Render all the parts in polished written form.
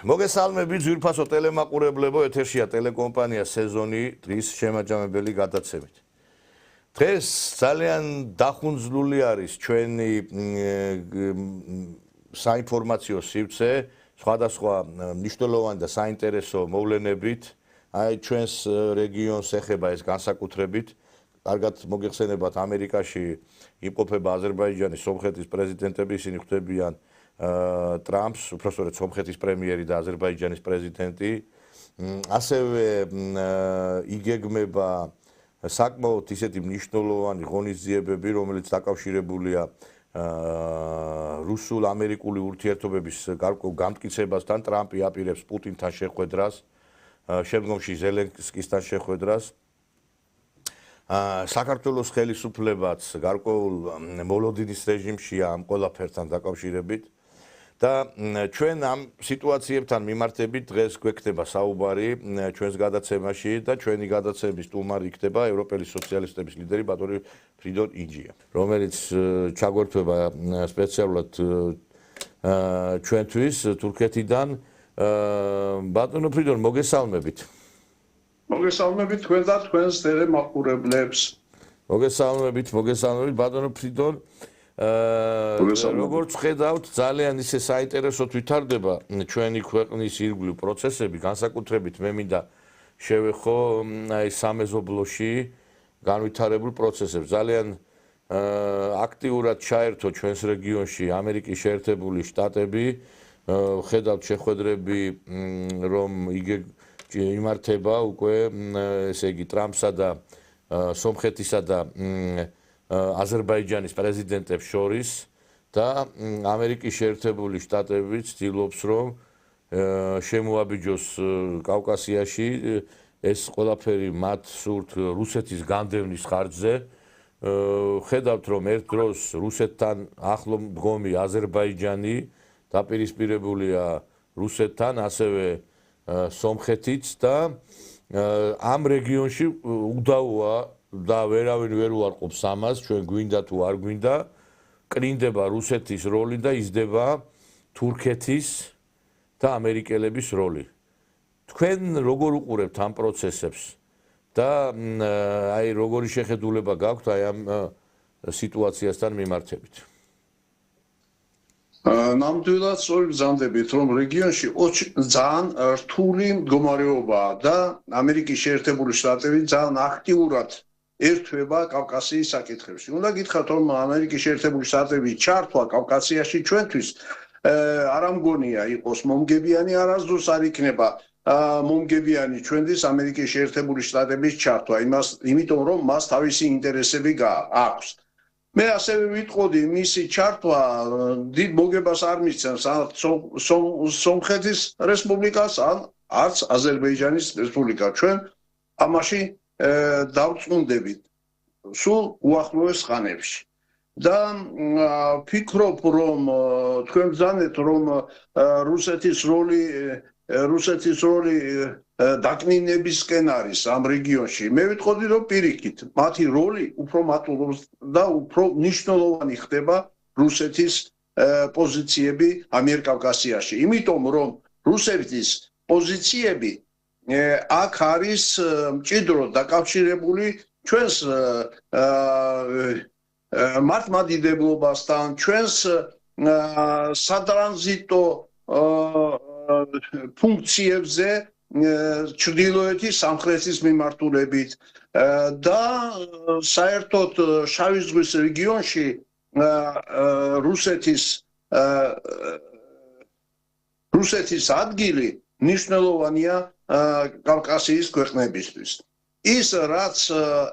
მოგესალმებით ძვირფასო ტელემაყურებლებო, ეთერშია ტელეკომპანია სეზონი დღის შემაჯამებელი გადაცემით. დღეს ძალიან დახუნძლული არის ჩვენი საინფორმაციო სივრცე, სხვადასხვა მნიშვნელოვანი და საინტერესო მოვლენებით, აი ჩვენს რეგიონს ეხება ეს განსაკუთრებით. კარგად მოგეხსენებათ, ამერიკაში იმყოფება აზერბაიჯანის, სომხეთის პრეზიდენტები, ისინი ხვდებიან ტრამპს, უпростоრედ სომხეთის პრემიერი და აზერბაიჯანის პრეზიდენტი. ასევე იგეგმება საკმაოდ ისეთი მნიშვნელოვანი ღონისძიებები, რომელიც დაკავშირებულია რუსულ-ამერიკული ურთიერთობების გარკვეულ განმტკიცებასთან. ტრამპი აპირებს პუტინთან შეხვედრას, შემდგომში ზელენსკისთან შეხვედრას. საქართველოს ხელისუფლებაც გარკვეულ მოლოდინის რეჟიმშია ამ ყველაფერთან დაკავშირებით. და ჩვენ ამ სიტუაციებთან მიმართებით დღეს გვექნება საუბარი ჩვენს გადაცემაში და ჩვენი გადაცემის სტუმარი იქნება ევროპელი სოციალისტების ლიდერი ბატონი ფრიდონ ინჯია, რომელიც ჩაგვერთვება სპეციალურად ჩვენთვის თურქეთიდან. ბატონო ფრიდონ, მოგესალმებით. მოგესალმებით თქვენ და თქვენს ტელემაყურებლებს. მოგესალმებით, ბატონო ფრიდონ. როგორც ხედავთ, ძალიან ისე საინტერესოდ ვითარდება ჩვენი ქვეყნის ირგვლივ პროცესები, განსაკუთრებით მე მინდა შევეხო აი სამეზობლოში განვითარებულ პროცესებს. ძალიან აქტიურად ჩაერთო ჩვენს რეგიონში ამერიკის შეერთებული შტატები. ხედავთ შეხვედრები, რომ იმართება უკვე ესე იგი ტრამპსა და სომხეთისა და აზერბაიჯანის პრეზიდენტებს შორის და ამერიკის შეერთებული შტატები ცდილობს, რომ შემოაბიჯოს კავკასიაში ეს ყველაფერი მათ სურთ რუსეთის განდევნის ხარჯზე. ხედავთ, რომ ერთ დროს რუსეთთან ახლო მდგომი აზერბაიჯანი დაპირისპირებულია რუსეთთან, ასევე სომხეთიც და ამ რეგიონში უდავოა და ვერავინ ვერ უარყოფს ამას, ჩვენ გვინდა თუ არ გვინდა, კრინდება რუსეთის როლი და იზრდება თურქეთის და ამერიკელების როლი. თქვენ როგორ უყურებთ ამ პროცესებს და აი როგორი შეხედულება გაქვთ აი ამ სიტუაციასთან მიმართებით? ნამდვილად სწორი ბრძანდებით, რომ რეგიონში ძალიან რთული მდგომარეობაა და ამერიკის შეერთებული შტატები ძალიან აქტიურად ერთვება კავკასიის საკითხებში. უნდა გითხრათ, რომ ამერიკის შეერთებული შტატების ჩართვა კავკასიაში ჩვენთვის არ ამგონია იყოს მომგებიანი, არასდროს არ იქნება მომგებიანი ჩვენთვის ამერიკის შეერთებული შტატების ჩართვა, იმიტომ რომ მას თავისი ინტერესები აქვს. მე ასევე ვიტყოდი, მისი ჩართვა დიდ მოგებას არ მისცემს სომხეთის რესპუბლიკას, არც აზერბაიჯანის რესპუბლიკას. ჩვენ ამაში დავწუნდებით სულ უახლოეს ხანებში. და ფიქრობ, რომ თქვენ ბრძანეთ, რომ რუსეთის როლი დაკნინებისკენ არის ამ რეგიონში. მე ვიტყოდი, რომ პირიქით, მათი როლი უფრო მატულობს და უფრო მნიშვნელოვანი ხდება რუსეთის პოზიციები ამიერკავკასიაში. იმიტომ რომ რუსეთის პოზიციები აქ არის მჭიდროდ დაკავშირებული ჩვენს მართლმადიდებლობასთან, ჩვენს სატრანზიტო ფუნქციებზე ჩრდილოეთის სამხრეთის მიმართულებით და საერთოდ შავი ზღვის რეგიონში რუსეთის ადგილი მნიშვნელოვანია კავკასიის ქვეყნებისთვის. ის რაც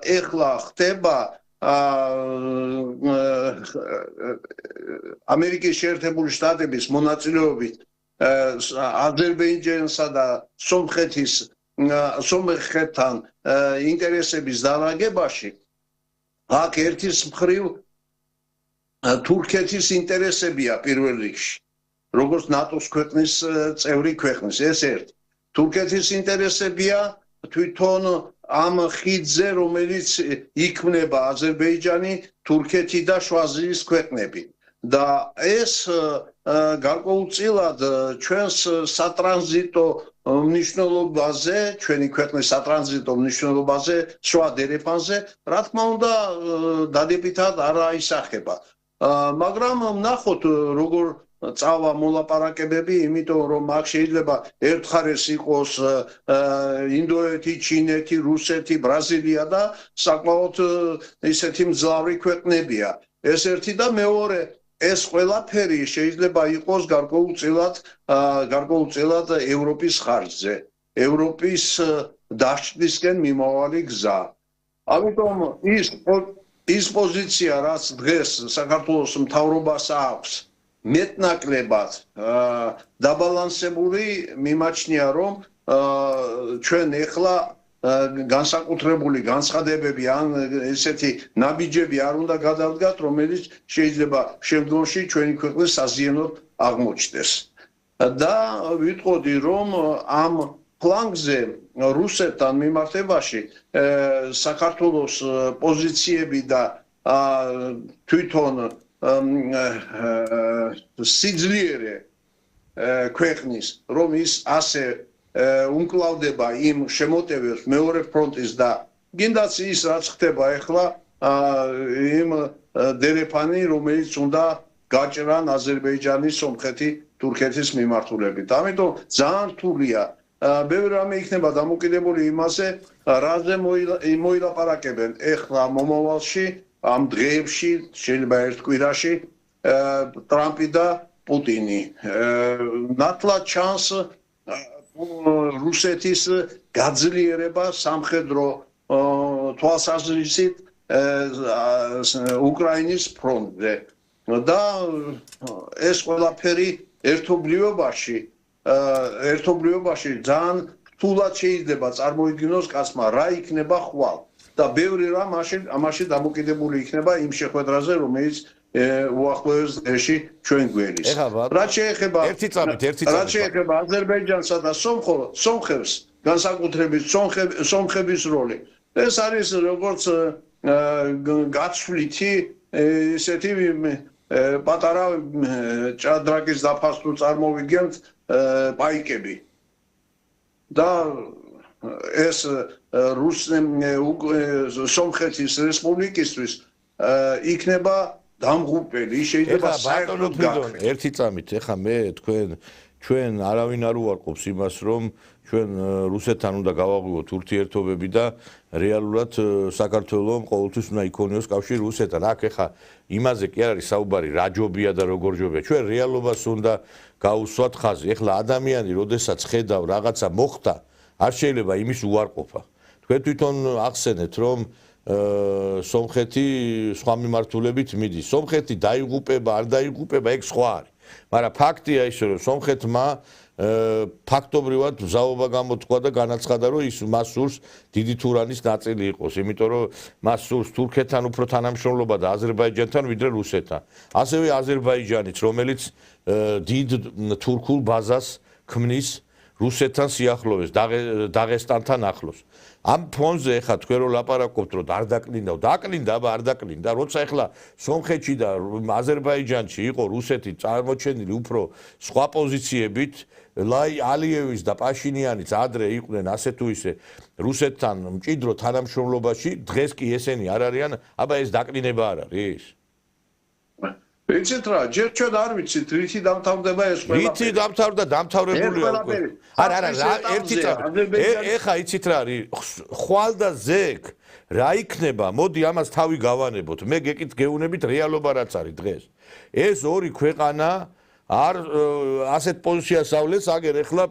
ეხლა ხდება ამერიკის შეერთებული შტატების მონაწილეობით აზერბაიჯანსა და სომხეთის სომხეთთან ინტერესების დალაგებაში აქ ერთის მხრივ თურქეთის ინტერესებია პირველ რიგში როგორც ნატოს ქვეყნის წევრი ქვეყნის ეს ერთი თურქეთის ინტერესებია თვითონ ამ ხიდზე რომელიც იქმნება აზერბაიჯანი თურქეთი და შუა აზიის ქვეყნები და ეს გარკვეულწილად ჩვენს სატრანზიტო მნიშვნელობაზე ჩვენი ქვეყნის სატრანზიტო მნიშვნელობაზე სხვა დერეფანზე რა თქმა უნდა დადებითად არ აისახება მაგრამ ვნახოთ როგორ წავა მოლაპარაკებები, იმიტომ რომ აქ შეიძლება ერთხარეს იყოს ინდოეთი, ჩინეთი, რუსეთი, ბრაზილია და საკმაოდ ისეთი მძლავრი ქვეყნებია. ეს ერთი და მეორე ეს ყველაფერი შეიძლება იყოს გარკვეულწილად ევროპის ხარჯზე, ევროპის დაშლისკენ მიმავალი გზა. ამიტომ ის პოზიცია, რაც დღეს საქართველოს მთავრობას აქვს მეტნაკლებად დაბალანსებული მიმაჩნია რომ ჩვენ ეხლა განსაკუთრებული განცხადებები ან ესეთი ნაბიჯები არ უნდა გადავდგათ რომელიც შეიძლება შემდგომში ჩვენი ქვეყნის საზიანოდ აღმოჩნდეს და ვიტყოდი რომ ამ ფლანგზე რუსეთთან მიმართებაში საქართველოს პოზიციები და თვითონ სიძლიერე ქვეყნის რომ ის ასე უმკლავდება იმ შემოტევებს მეორე ფრონტის და გინდაც ის რაც ხდება ახლა იმ დერეფანი რომელიც უნდა გაჭრან აზერბაიჯანის სომხეთი თურქეთის მიმართულებით ამიტომ ძალიან რთულია ბევრი რამე იქნება დამოკიდებული იმაზე რაზე მოილაპარაკებენ ახლა მომავალში ამ დღეებში შეიძლება ერთ კვირაში ტრამპი და პუტინი ნათლად ჩანს რუსეთის გაძლიერება სამხედრო თვალსაზრისით უკრაინის ფრონტზე და ეს ყველაფერი ერთობლიობაში ძალიან რთულად შეიძლება წარმოიდგინოს კაცმა რა იქნება ხვალ და ბევრი რამ ამაში დამოკიდებული იქნება იმ შეხვედრაზე რომელიც უახლოეს დღეში ჩვენ გველის. რაც შეეხება აზერბაიჯანსა და სომხებს განსაკუთრებით სომხების როლი ეს არის როგორც გაცვლითი ესეთი პატარა ჭადრაკის დაფას თუ წარმოვიგებთ პაიკები და ეს სომხეთის რესპუბლიკისთვის იქნება დამღუპელი შეიძლება საერთოდ გაქრა. ერთი წამით ეხა მე ჩვენ არავინ არ უარყოფს იმას რომ ჩვენ რუსეთთან უნდა გავაღვივოთ ურთიერთობები და რეალურად საქართველოს ყოველთვის უნდა იქონიოს კავშირი რუსეთთან. აქ ეხა იმაზე კი არ არის საუბარი რა ჯობია და როგორ ჯობია. ჩვენ რეალობას უნდა გაუსვათ ხაზი. ეხლა ადამიანი როდესაც ხედავ რაღაცა მოხდა არ შეიძლება იმის უარყოფა. თქვენ თვითონ ახსენეთ რომ სომხეთი სხვა მიმართულებით მიდის. სომხეთი დაიღუპება, არ დაიღუპება, ეგ სხვა არის. მაგრამ ფაქტია ის რომ სომხეთმა ფაქტობრივად მზაობა გამოთქვა და განაცხადა რომ მას სურს დიდი თურანის ნაწილი იყოს, იმიტომ რომ მას სურს თურქეთთან უფრო თანამშრომლობა და აზერბაიჯანთან ვიდრე რუსეთთან. ასევე აზერბაიჯანიც, რომელიც დიდ თურქულ ბაზას ქმნის რუსეთთან სიახლოვეს, დაღესტანთან ახლოს. ამ ფონზე ეხლა თქვენ რო ლაპარაკობთ რომ არ დაკლინდა, დაკლინდა, აბა არ დაკლინდა, როცა ეხლა სომხეთში და აზერბაიჯანში იყო რუსეთი წარმოჩენილი უფრო სხვა პოზიციებით, ალიევის და პაშინიანიც ადრე იყვნენ ასე თუ ისე რუსეთთან მჭიდრო თანამშრომლობაში, დღეს კი ესენი არ არიან, აბა ეს დაკლინება არ არის? იცით რა, ჯერ ჩვენ არ ვიცით, რითი დამთავრდება ეს ყველაფერი. რითი დამთავრდა, დამთავრებულია უკვე. არა, ერთი წამი. ეხა იცით რა არის, ხვალ და ზეგ რა იქნება, მოდი ამას თავი გავანებოთ. მე გეუნებით რეალობა რაც არის დღეს. ეს ორი ქვეყანა არ ასეთ პოზიციას ავლეს, აგერ ეხლა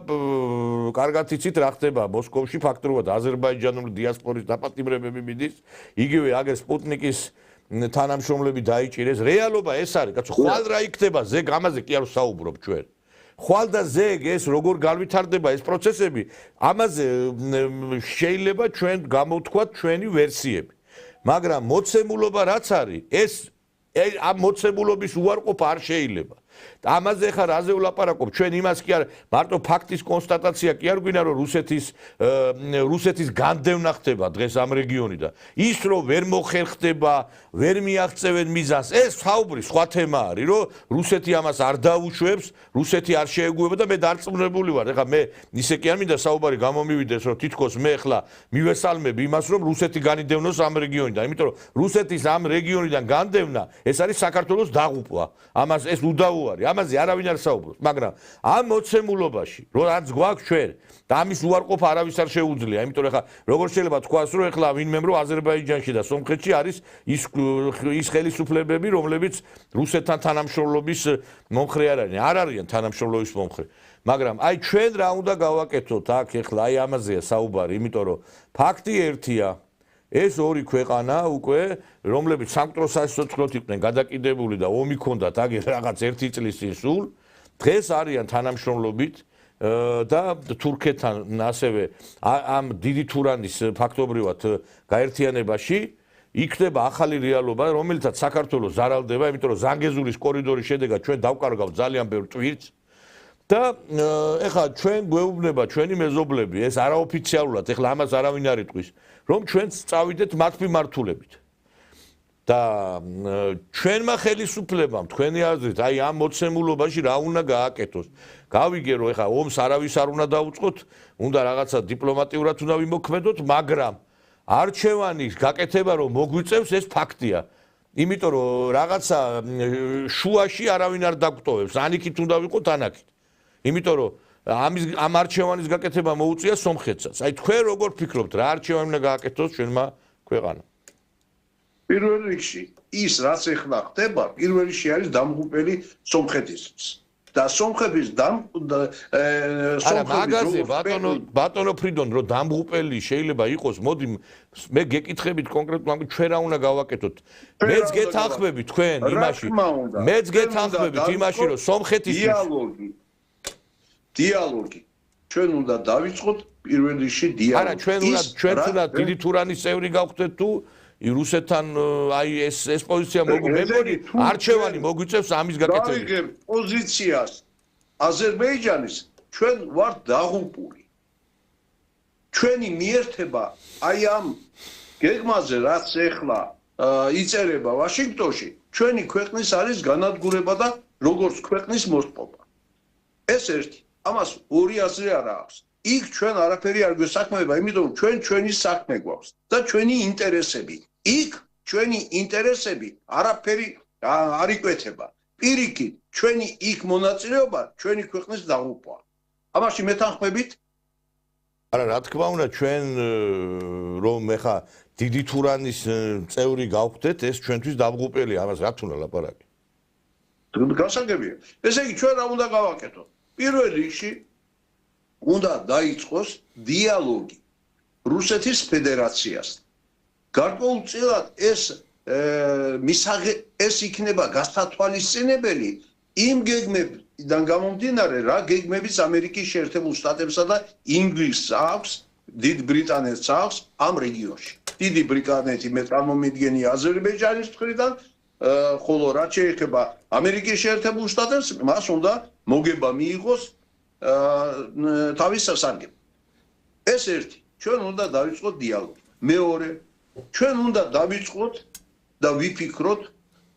კარგად იცით რა ხდება მოსკოვში ფაქტობრივად აზერბაიჯანული დიასპორის დაპატიმრებები მიდის, იგივე აგერ სპუტნიკის თანამშრომლები დაიჭირეს. რეალობა ეს არის, კაცო, ხვალ რა იქნება, ზეგ ამაზე კი არ ვსაუბრობ ჩვენ. ხვალ და ზეგ ეს როგორ განვითარდება ეს პროცესები, ამაზე შეიძლება ჩვენ გამოვთქვათ ჩვენი ვერსიები. მაგრამ მოცემულობა რაც არის, ეს ამ მოცემულობის უარყოფა არ შეიძლება. ამაზე ხარ აზე ვლაპარაკობ, ჩვენ იმას კი არ მარტო ფაქტის კონსტატაცია კი არ გვინდა რომ რუსეთის განდევნა ხდება დღეს ამ რეგიონიდან. ის რომ ვერ მოხერხდება, ვერ მიაღწევენ მიზანს, ეს საუბრის სხვა თემა არის, რომ რუსეთი ამას არ დაუშვებს, რუსეთი არ შეეგუება და მე დარწმუნებული ვარ. ეხლა მე ისე კი არ მინდა საუბარი გამომივიდეს, რომ თითქოს მე ეხლა მივესალმები იმას, რომ რუსეთი განიდევნოს ამ რეგიონიდან, იმიტომ რომ რუსეთის ამ რეგიონიდან განდევნა ეს არის საქართველოს დაღუპვა. ამას ეს უდავო არის. ამაზე არავინ არ საუბრობს, მაგრამ ამ მოცემულობაში, რაც გვაქვს ჩვენ და ამის უარყოფა არავის არ შეუძლია, იმიტომ რომ ეხლა როგორ შეიძლება თქვას, რომ ეხლა ვინმე რომ აზერბაიჯანში და სომხეთში არის ის ხელისუფლებები, რომლებიც რუსეთთან თანამშრომლობის მომხრე არ არიან. არ არიან თანამშრომლობის მომხრე. მაგრამ აი ჩვენ რა უნდა გავაკეთოთ აქ ეხლა აი ამაზეა საუბარი, იმიტომ რომ ფაქტი ერთია. ეს ორი ქვეყანა უკვე რომლებიც სამკვდრო სასიცოცხლოდ იყვნენ გადაკიდებული და ომი ქონდათ აგერ რაღაც 1 წლის წინ სულ დღეს არიან თანამშრომლობით და თურქეთთან ასევე ამ დიდი თურანის ფაქტობრივად გაერთიანებაში იქნება ახალი რეალობა რომელიცაც საქართველოს ზარალდება იმიტომ რომ ზანგეზურის კორიდორის შედეგად ჩვენ დავკარგავთ ძალიან ბევრ ტვირთს და ეხლა ჩვენ გვეუბნება ჩვენი მეზობლები ეს არაოფიციალურად ეხლა ამას არავინ არ იტყვის რომ ჩვენც წავიდეთ მათ მიმართულებით და ჩვენმა ხელისუფლებამ თქვენი აზრით აი ამ მოცემულობაში რა უნდა გააკეთოს გავიგე რომ ეხლა ომს არავის არ უნდა დაუწყოთ უნდა რაღაცა დიპლომატიურად უნდა ვიმოქმედოთ მაგრამ არჩევანის გაკეთება რომ მოგვიწევს ეს ფაქტია იმიტომ რომ რაღაცა შუაში არავინ არ დაგვტოვებს ანიქით უნდა ვიყოთ ანაკით იმიტომ რომ ამ არჩევანის გაკეთება მოუწია სომხეთსაც. აი თქვენ როგორ ფიქრობთ, რა არჩევანი უნდა გააკეთოს ჩვენმა ქვეყანამ? პირველ რიგში ის რაც ეხლა ხდება, პირველ რიგში არის დამღუპელი სომხეთისთვის. და სომხეთის მაგაზე ბატონო ფრიდონ რომ დამღუპელი შეიძლება იყოს, მოდი მე გეკითხებით კონკრეტულად ჩვენ რა უნდა გავაკეთოთ. მეც გეთანხმებით თქვენ იმაში. მეც გეთანხმებით იმაში რომ სომხეთის დიალოგი ჩვენ უნდა დავიწყოთ პირველ რიგში დიალოგი. არა ჩვენ უნდა დიდი თურანის წევრი გავხდეთ თუ რუსეთთან აი ეს პოზიცია მოგმებული არჩევანი მოგვიწევს ამის გაკეთებას. დავიღებ პოზიციას აზერბაიჯანის ჩვენ ვართ დაღუპული. ჩვენი მიერთება აი ამ გეგმაზე რაც ეხლა იწერება ვაშინგტონში ჩვენი ქვეყნის არის განადგურება და როგორც ქვეყნის მოსპობა. ეს ერთი ამას ორი აზრი არ აქვს. იქ ჩვენ არაფერი არ გვესაქმება, იმიტომ რომ ჩვენი საქმე გვაქვს და ჩვენი ინტერესები. იქ ჩვენი ინტერესები არაფერი არ იკვეთება. პირიქით, ჩვენი იქ მონაწილეობა ჩვენი ქვეყნის დაღუპვა. ამაში მეთანხმებით? არა, რა თქმა უნდა, ჩვენ რომ ეხა დიდი თურანის წევრი გავხდეთ, ეს ჩვენთვის დაღუპელია, ამას რა თქმა უნდა ლაპარაკი. გასაგებია. ესე იგი ჩვენ რა უნდა გავაკეთოთ? პირველ რიგში უნდა დაიწყოს დიალოგი რუსეთის ფედერაციასთან. გარკვეულწილად ეს იქნება გასათვალისწინებელი იმ გეგმებიდან გამომდინარე, რა გეგმებიც ამერიკის შეერთებულ შტატებსა და ინგლისს აქვს, დიდ ბრიტანეთს აქვს ამ რეგიონში. დიდი ბრიტანეთი მე წარმომიდგენია აზერბაიჯანის მხრიდან, ხოლო რაც შეეხება ამერიკის შეერთებულ შტატებს, მას უნდა მოგება მიიღოს თავის სასარგებლოდ. ეს ერთი, ჩვენ უნდა დავიწყოთ დიალოგი. მეორე, ჩვენ უნდა დავიწყოთ და ვიფიქროთ,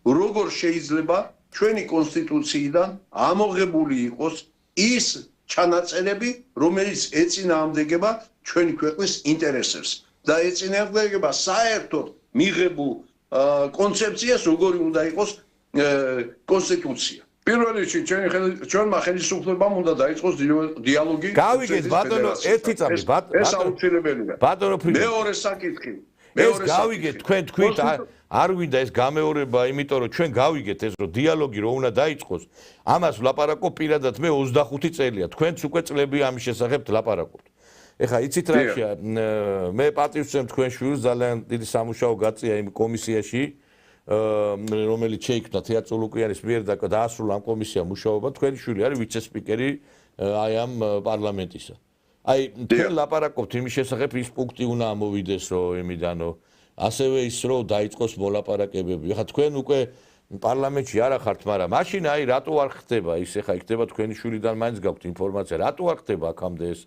როგორ შეიძლება ჩვენი კონსტიტუციიდან ამოღებული იყოს ის ჩანაწერები, რომელიც ეწინააღმდეგება ჩვენი ქვეყნის ინტერესებს და ეწინააღმდეგება საერთოდ მიღებულ კონცეფციას, როგორი უნდა იყოს კონსტიტუცია. პირველ რიგში ჩვენმა ხელისუფლებამ უნდა დაიწყოს დიალოგი. გავიგეთ ბატონო, ერთი წამი ეს აუცილებელია. ბატონო ფრიდონ. მეორე საკითხი. ეს გავიგეთ, თქვენ თქვით არ გვინდა ეს გამეორება, იმიტომ რომ ჩვენ გავიგეთ ეს რომ დიალოგი რო უნდა დაიწყოს, ამას ვლაპარაკობ პირადად მე 25 წელია. თქვენც უკვე წლები ამის შესახებ ლაპარაკობთ. ეხა იცით რაშია, მე პატივს ვცემ თქვენ შვილს ძალიან დიდი სამუშაო გაწია იმ კომისიაში, რომელიც შეიქმნა თეატრო ლუკიანის მიერ და დაასრულა ამ კომისიამ მუშაობა, თქვენი შვილი არის ვიცე-სპიკერი აი ამ პარლამენტისა. აი თქვენ ლაპარაკობთ იმის შესახებ, ის პუნქტი უნდა ამოვიდეს, რომ იმიდანო ასევე ის რომ დაიწყოს მოლაპარაკებები. ხა თქვენ უკვე პარლამენტში არა ხართ, მაგრამ მაშინ აი რატო არ ხდება ის, ეხა იქნება თქვენი შვილიდან მაინც გაქვთ ინფორმაცია, რატო არ ხდება აქამდე ეს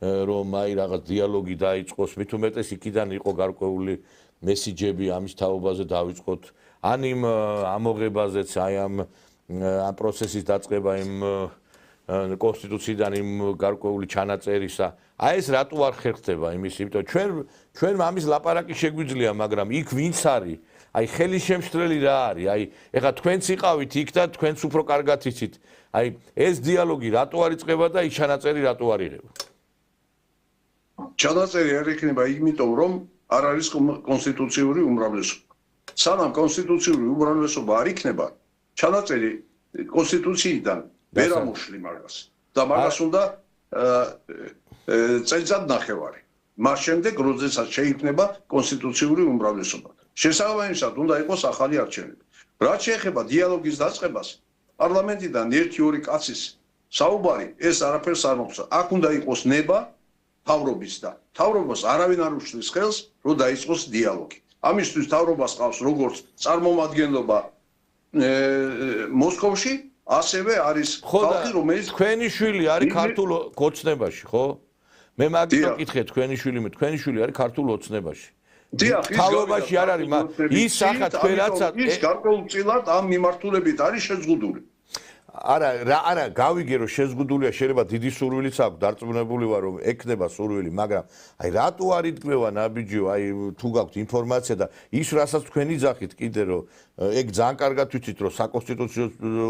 რომ აი რაღაც დიალოგი დაიწყოს, მით უმეტეს იქიდან იყო გარკვეული მესიჯები ამის თაობაზე დავიწყოთ, ან იმ ამოღებაზეც აი ამ პროცესის დაწყება იმ კონსტიტუციიდან იმ გარკვეული ჩანაწერისა. აი ეს რატო არ ხერხდება იმის, იმიტომ ჩვენ ამის ლაპარაკი შეგვიძლია, მაგრამ იქ ვინც არის? აი ხელისშემშლელი რა არის? აი ეხლა თქვენც იყავით იქ და თქვენც უფრო კარგად იცით. აი ეს დიალოგი რატო არ იწყება და ის ჩანაწერი რატო არ იღება? ჩანაწერი არ იქნება იმიტომ, რომ არ არის კონსტიტუციური უმრავლესობა. სანამ კონსტიტუციური უმრავლესობა არ იქნება, ჩანაწერი კონსტიტუციიდან ვერ ამოშლი მაგას. და მაგას უნდა წელიწად ნახევარი. მას შემდეგ, როდესაც შეიქმნება კონსტიტუციური უმრავლესობა. შესაბამისად უნდა იყოს ახალი არჩევნები. რაც შეეხება დიალოგის დაწყებას, პარლამენტიდან 1-2 კაცის საუბარი ეს არაფერს არ მოხდა. აქ უნდა იყოს ნება თავრობის და თავრობას არავინ არ უშლის ხელს, რომ დაიწყოს დიალოგი. ამისთვის თავრობას ყავს როგორც წარმომადგენლობა მოსკოვში, ასევე არის ხალხი, რომელიც თქვენი შვილი არის ქართულ ოცნებაში, ხო? მე მაგითო კითხე თქვენი შვილი არის ქართულ ოცნებაში. თავრობაში არ არის, ის ახლა თქვენ რაცა ის გარკვეულწილად ამ მიმართულებით არის შეზღუდული. არა, გავიგე რომ შეზღუდულია, შეიძლება დიდი სურვილიც აქვს, დარწმუნებული ვარ რომ ექნება სურვილი, მაგრამ აი რატო არ იდგმევა ნაბიჯო, აი თუ გაქვთ ინფორმაცია და ის რასაც თქვენ იძახით კიდე რომ ეგ ძალიან კარგად ვიცით რომ საკონსტიტუციო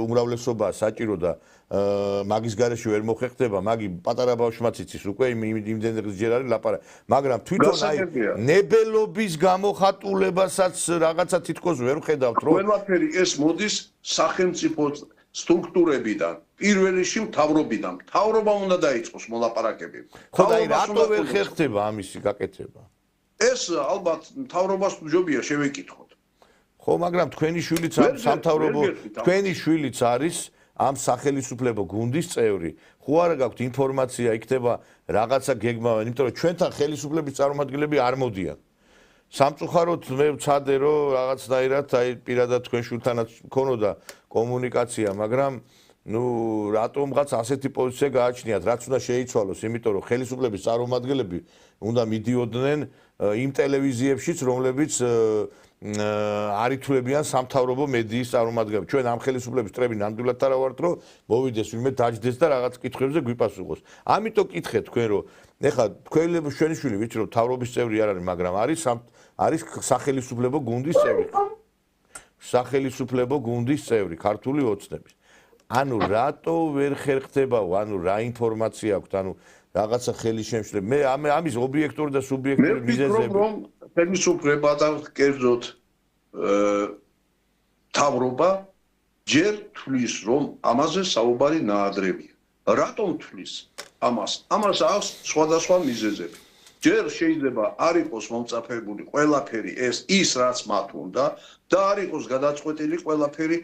უმრავლესობაა საჭირო და მაგის გარეშე ვერ მოხერხდება, მაგი პატარა ბავშვმაც იცის უკვე იმდენ დღეს ჯერ არის ლაპარაკი, მაგრამ თვითონ აი ნებელობის გამოხატულებასაც რაღაცა თითქოს ვერ ხედავთ რომ ყველაფერი ეს მოდის სახელმწიფო სტრუქტურებიდან, პირველ რიგში მთავრობიდან. მთავრობამ უნდა დაიწყოს მოლაპარაკებები. ხო და რატო ვერ ხერხდება ამისი გაკეთება? ეს ალბათ მთავრობას ჯობია შევეკითხოთ. ხო, მაგრამ თქვენი შვილიც არის სამთავრობო, თქვენი შვილიც არის ამ სახელმწიფო გუნდის წევრი. ხო არა გაქვთ ინფორმაცია, იქნება რაღაცა გეგმა, იმიტომ რომ ჩვენთან ხელისუფლების წარმომადგენლები არ მოდიან. სამწუხაროდ მე ვცადე რომ რაღაცნაირად აი პირადად თქვენ შვილთანაც მქონოდა კომუნიკაცია, მაგრამ ნუ რატომღაც ასეთი პოზიცია გააჩნიათ, რაც უნდა შეიცვალოს, იმიტომ რომ ხელისუფლების წარმომადგენლები უნდა მიდიოდნენ იმ ტელევიზიებშიც, რომლებიც არ ითვლებიან სამთავრობო მედიის წარმომადგენლებს. ჩვენ ამ ხელისუფლების წრები ნამდვილად არა ვართ, რომ მოვიდეს ვინმე დაჯდეს და რაღაც კითხვებზე გვიპასუხოს. ამიტომ კითხეთ თქვენ რომ ეხლა თქვენი შვილი ვიცი რომ თავრობის წევრი არ არის, მაგრამ არის სახელისუფლებო გუნდის წევრი. სახელისუფლებო გუნდის წევრი, ქართული ოცნების. ანუ რატო ვერ ხერხდებაო, ანუ რა ინფორმაცია აქვს, ანუ რაღაცა ხელისშემშლები. მე ამის ობიექტური და სუბიექტური მიზეზები. რომ ხელისუფლება და კერძოდ თავრობა ჯერ თვლის, რომ ამაზე საუბარი ნაადრევია. რატომ თვლის ამას? ამას აქვს სხვადასხვა მიზეზები. ჯერ შეიძლება არ იყოს მომწაფებული ყველაფერი ის რაც მათ უნდა და არ იყოს გადაწყვეტილი ყველაფერი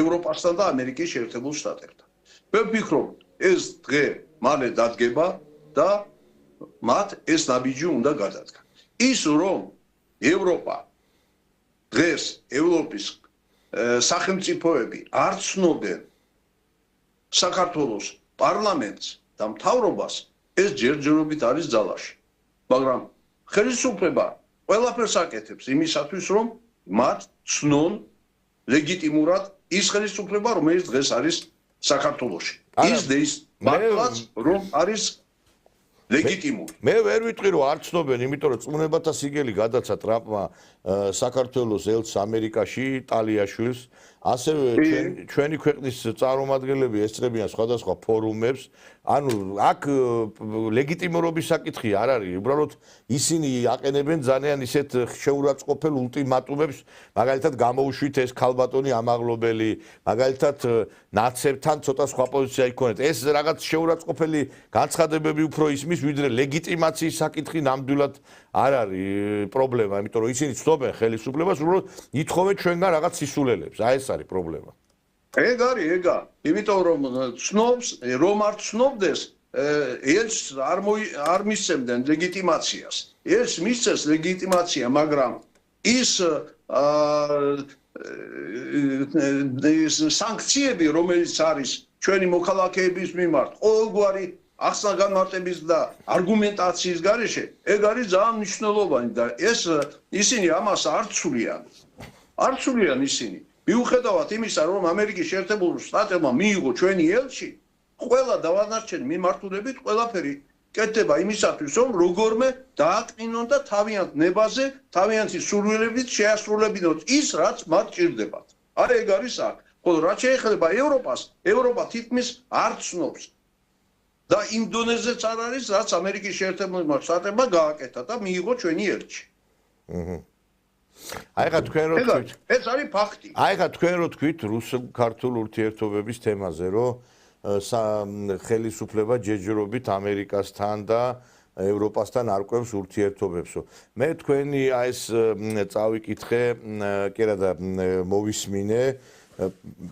ევროპასთან და ამერიკის შეერთებულ შტატებთან. მე ვფიქრობ, ეს დღე მალე დადგება და მათ ეს ნაბიჯი უნდა გადადგან. ის რომ ევროპა დღეს ევროპის სახელმწიფოები არ ცნობენ საქართველოს პარლამენტს და მთავრობას, ეს ჯერჯერობით არის ძალაში. მაგრამ ხელისუფლება ყველაფერს აკეთებს იმისათვის, რომ მათ ცნონ ლეგიტიმურად ის ხელისუფლება, რომელიც დღეს არის საქართველოში. ის დეის მართლაც რომ არის ლეგიტიმური. მე ვერ ვიტყვი რომ არ ცნობენ, იმიტომ რომ წმუნებათა სიგელი გადაცა ტრამპმა საქართველოს ელჩს ამერიკაში, ტალიაშვილს. ასევე ჩვენი ქვეყნის წარმომადგენლები ესწრებიან სხვადასხვა ფორუმებს. ანუ აქ ლეგიტიმურობის საკითხი არ არის, უბრალოდ ისინი აყენებენ ძალიან ისეთ შეურაცხყოფელ ულტიმატუმებს, მაგალითად გამოუშვით ეს ქალბატონი ამაღლობელი, მაგალითად ნაცებთან ცოტა სხვა პოზიცია იქონეთ. ეს რაღაც შეურაცხყოფელი განცხადებები უფრო ისმის, ვიდრე ლეგიტიმაციის საკითხი ნამდვილად არ არის პრობლემა, იმიტომ რომ ისინი ცნობენ ხელისუფლებას, უბრალოდ ითხოვენ ჩვენგან რაღაც სისულელებს. აი ეს არის პრობლემა. ეგ არის, ეგა. იმიტომ რომ ცნობს, რომ არ ცნობდეს, ეს არ მისცემდნენ ლეგიტიმაციას. ეს მისცეს ლეგიტიმაცია, მაგრამ ის სანქციები, რომელიც არის ჩვენი მოქალაქეების მიმართ, ყოველგვარი ახსნა-განმარტების და არგუმენტაციის გარეშე, ეგ არის ძალიან მნიშვნელოვანი და ეს ისინი ამას არ ცვლიან. არ ცვლიან ისინი. მიუხედავად იმისა, რომ ამერიკის შეერთებული შტატებმა მიიღო ჩვენი ელჩი, ყველა დავანარჩენი მიმართულებით ყველაფერი კეთდება იმისათვის, რომ როგორმე დაატყინონ და თავიანთ ნებაზე, თავიანთი სურვილებით შეასრულებინოთ ის, რაც მათ ჭირდებათ. აი ეგ არის აქ. ხოლო რაც შეეხება ევროპას, ევროპა თითქმის არ ცნობს. და იმ დონეზეც არ არის, რაც ამერიკის შეერთებული შტატებმა გააკეთა და მიიღო ჩვენი ელჩი. აი ხა თქვენ რო თქვით, ეს არის ფაქტი. აი ხა თქვენ რო თქვით რუსულ-ქართულ ურთიერთობების თემაზე, რომ ხელისუფლება ჯეჯრობით ამერიკასთან და ევროპასთან არკვევს ურთიერთობებსო. მე თქვენი აი ეს წავიკითხე, კი რა და მოვისმინე,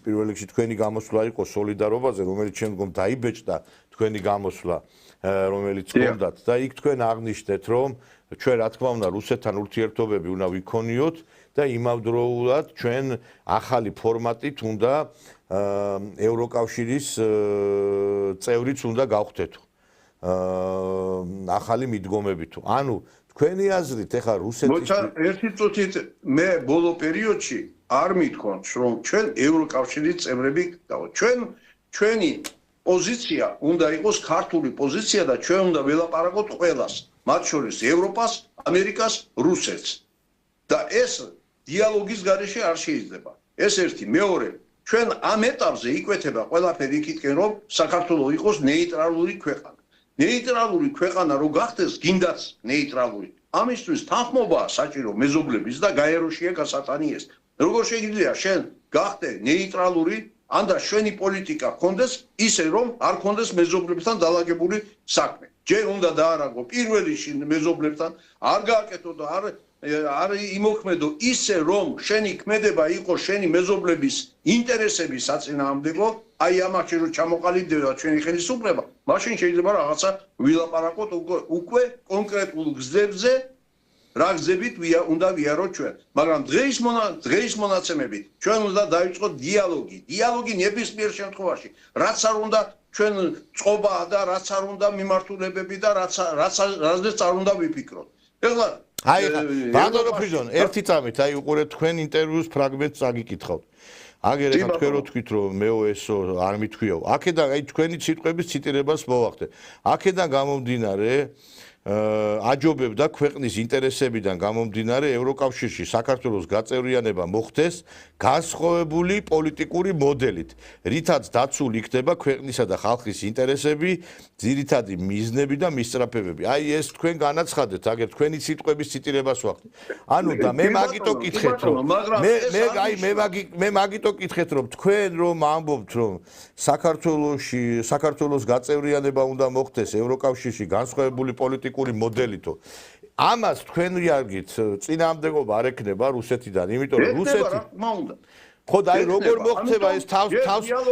პირველ რიგში თქვენი გამოსვლა იყო სოლიდარობაზე, რომელიც შემდგომ დაიბეჭდა თქვენი გამოსვლა, რომელიც გქონდათ და იქ თქვენ აღნიშნეთ, რომ ჩვენ რა თქმა უნდა რუსეთთან ურთიერთობები უნდა ვიქონიოთ და იმავდროულად ჩვენ ახალი ფორმატით უნდა ევროკავშირის წევრიც უნდა გავხდეთო. ახალი მიდგომებით. ანუ თქვენი აზრით ეხა რუსეთის ერთი წუთით მე ბოლო პერიოდში არ მithქვამს რომ ჩვენ ევროკავშირის წევრები ჩვენი პოზიცია უნდა იყოს ქართული პოზიცია და ჩვენ უნდა ველაპარაკოთ ყველას, მათ შორის ევროპას, ამერიკას, რუსეთს. და ეს დიალოგის გარეშე არ შეიძლება. ეს ერთი, მეორე, ჩვენ ამ ეტაპზე იკვეთება ყველაფერი იქითკენ რომ საქართველოს იყოს ნეიტრალური ქვეყანა. ნეიტრალური ქვეყანა რო გახდეს, გინდაც ნეიტრალური. ამისთვის თანხმობაა საჭირო მეზობლების და გაეროშია გასატანი ეს. როგორ შეიძლება შენ გახდე ნეიტრალური ან და შენი პოლიტიკა გქონდეს ისე რომ არ გქონდეს მეზობლებთან დალაგებული საქმე. ჯერ უნდა დაარაგო პირველი მეზობლებთან, არ გააკეთო და არ იმოქმედო ისე რომ შენი ქმედება იყო შენი მეზობლების ინტერესების საწინააღმდეგო, აი ამაში რომ ჩამოყალიბდება ჩვენი ხელისუფლება, მაშინ შეიძლება რაღაცა ვილაპარაკოთ უკვე კონკრეტულ გზებზე, რა გზებით უნდა ვიაროთ ჩვენ. მაგრამ დღეის მონაცემებით ჩვენ უნდა დავიწყოთ დიალოგი. დიალოგი ნებისმიერ შემთხვევაში, რაც არ უნდა ჩვენ წყობა და რაც არ უნდა მიმართულებები და რაზეც არ უნდა ვიფიქროთ. ეხლა აი ბატონო ფრიდონ, ერთი წამით, აი უყურეთ თქვენ ინტერვიუს ფრაგმენტს წაგიკითხავთ. აგერ ეხლა თქვენ რო თქვით რომ მეოესო არ მithქვიაო. აქედან აი თქვენი სიტყვების ციტირებას მოვახდე. აქედან გამომდინარე აჯობებდა ქვეყნის ინტერესებიდან გამომდინარე ევროკავშირში საქართველოს გაწევრიანება მოხდეს განსხვავებული პოლიტიკური მოდელით, რითაც დაცული იქნება ქვეყნისა და ხალხის ინტერესები, ძირითადი მიზნები და მისწრაფებები. აი ეს თქვენ განაცხადეთ, აგერ თქვენი სიტყვების ციტირებას ვახდე. ანუ და მე მაგიტო კითხეთ რომ მე მაგიტო კითხეთ რომ თქვენ რომ ამბობთ რომ საქართველოს გაწევრიანება უნდა მოხდეს ევროკავშირში განსხვავებული პოლიტიკური მოდელითო. ამას თქვენ ვიარგით წინააღმდეგობა არ ექნება რუსეთიდან, იმიტომ რომ რუსეთი ხო და აი როგორ მოხდება ეს თავს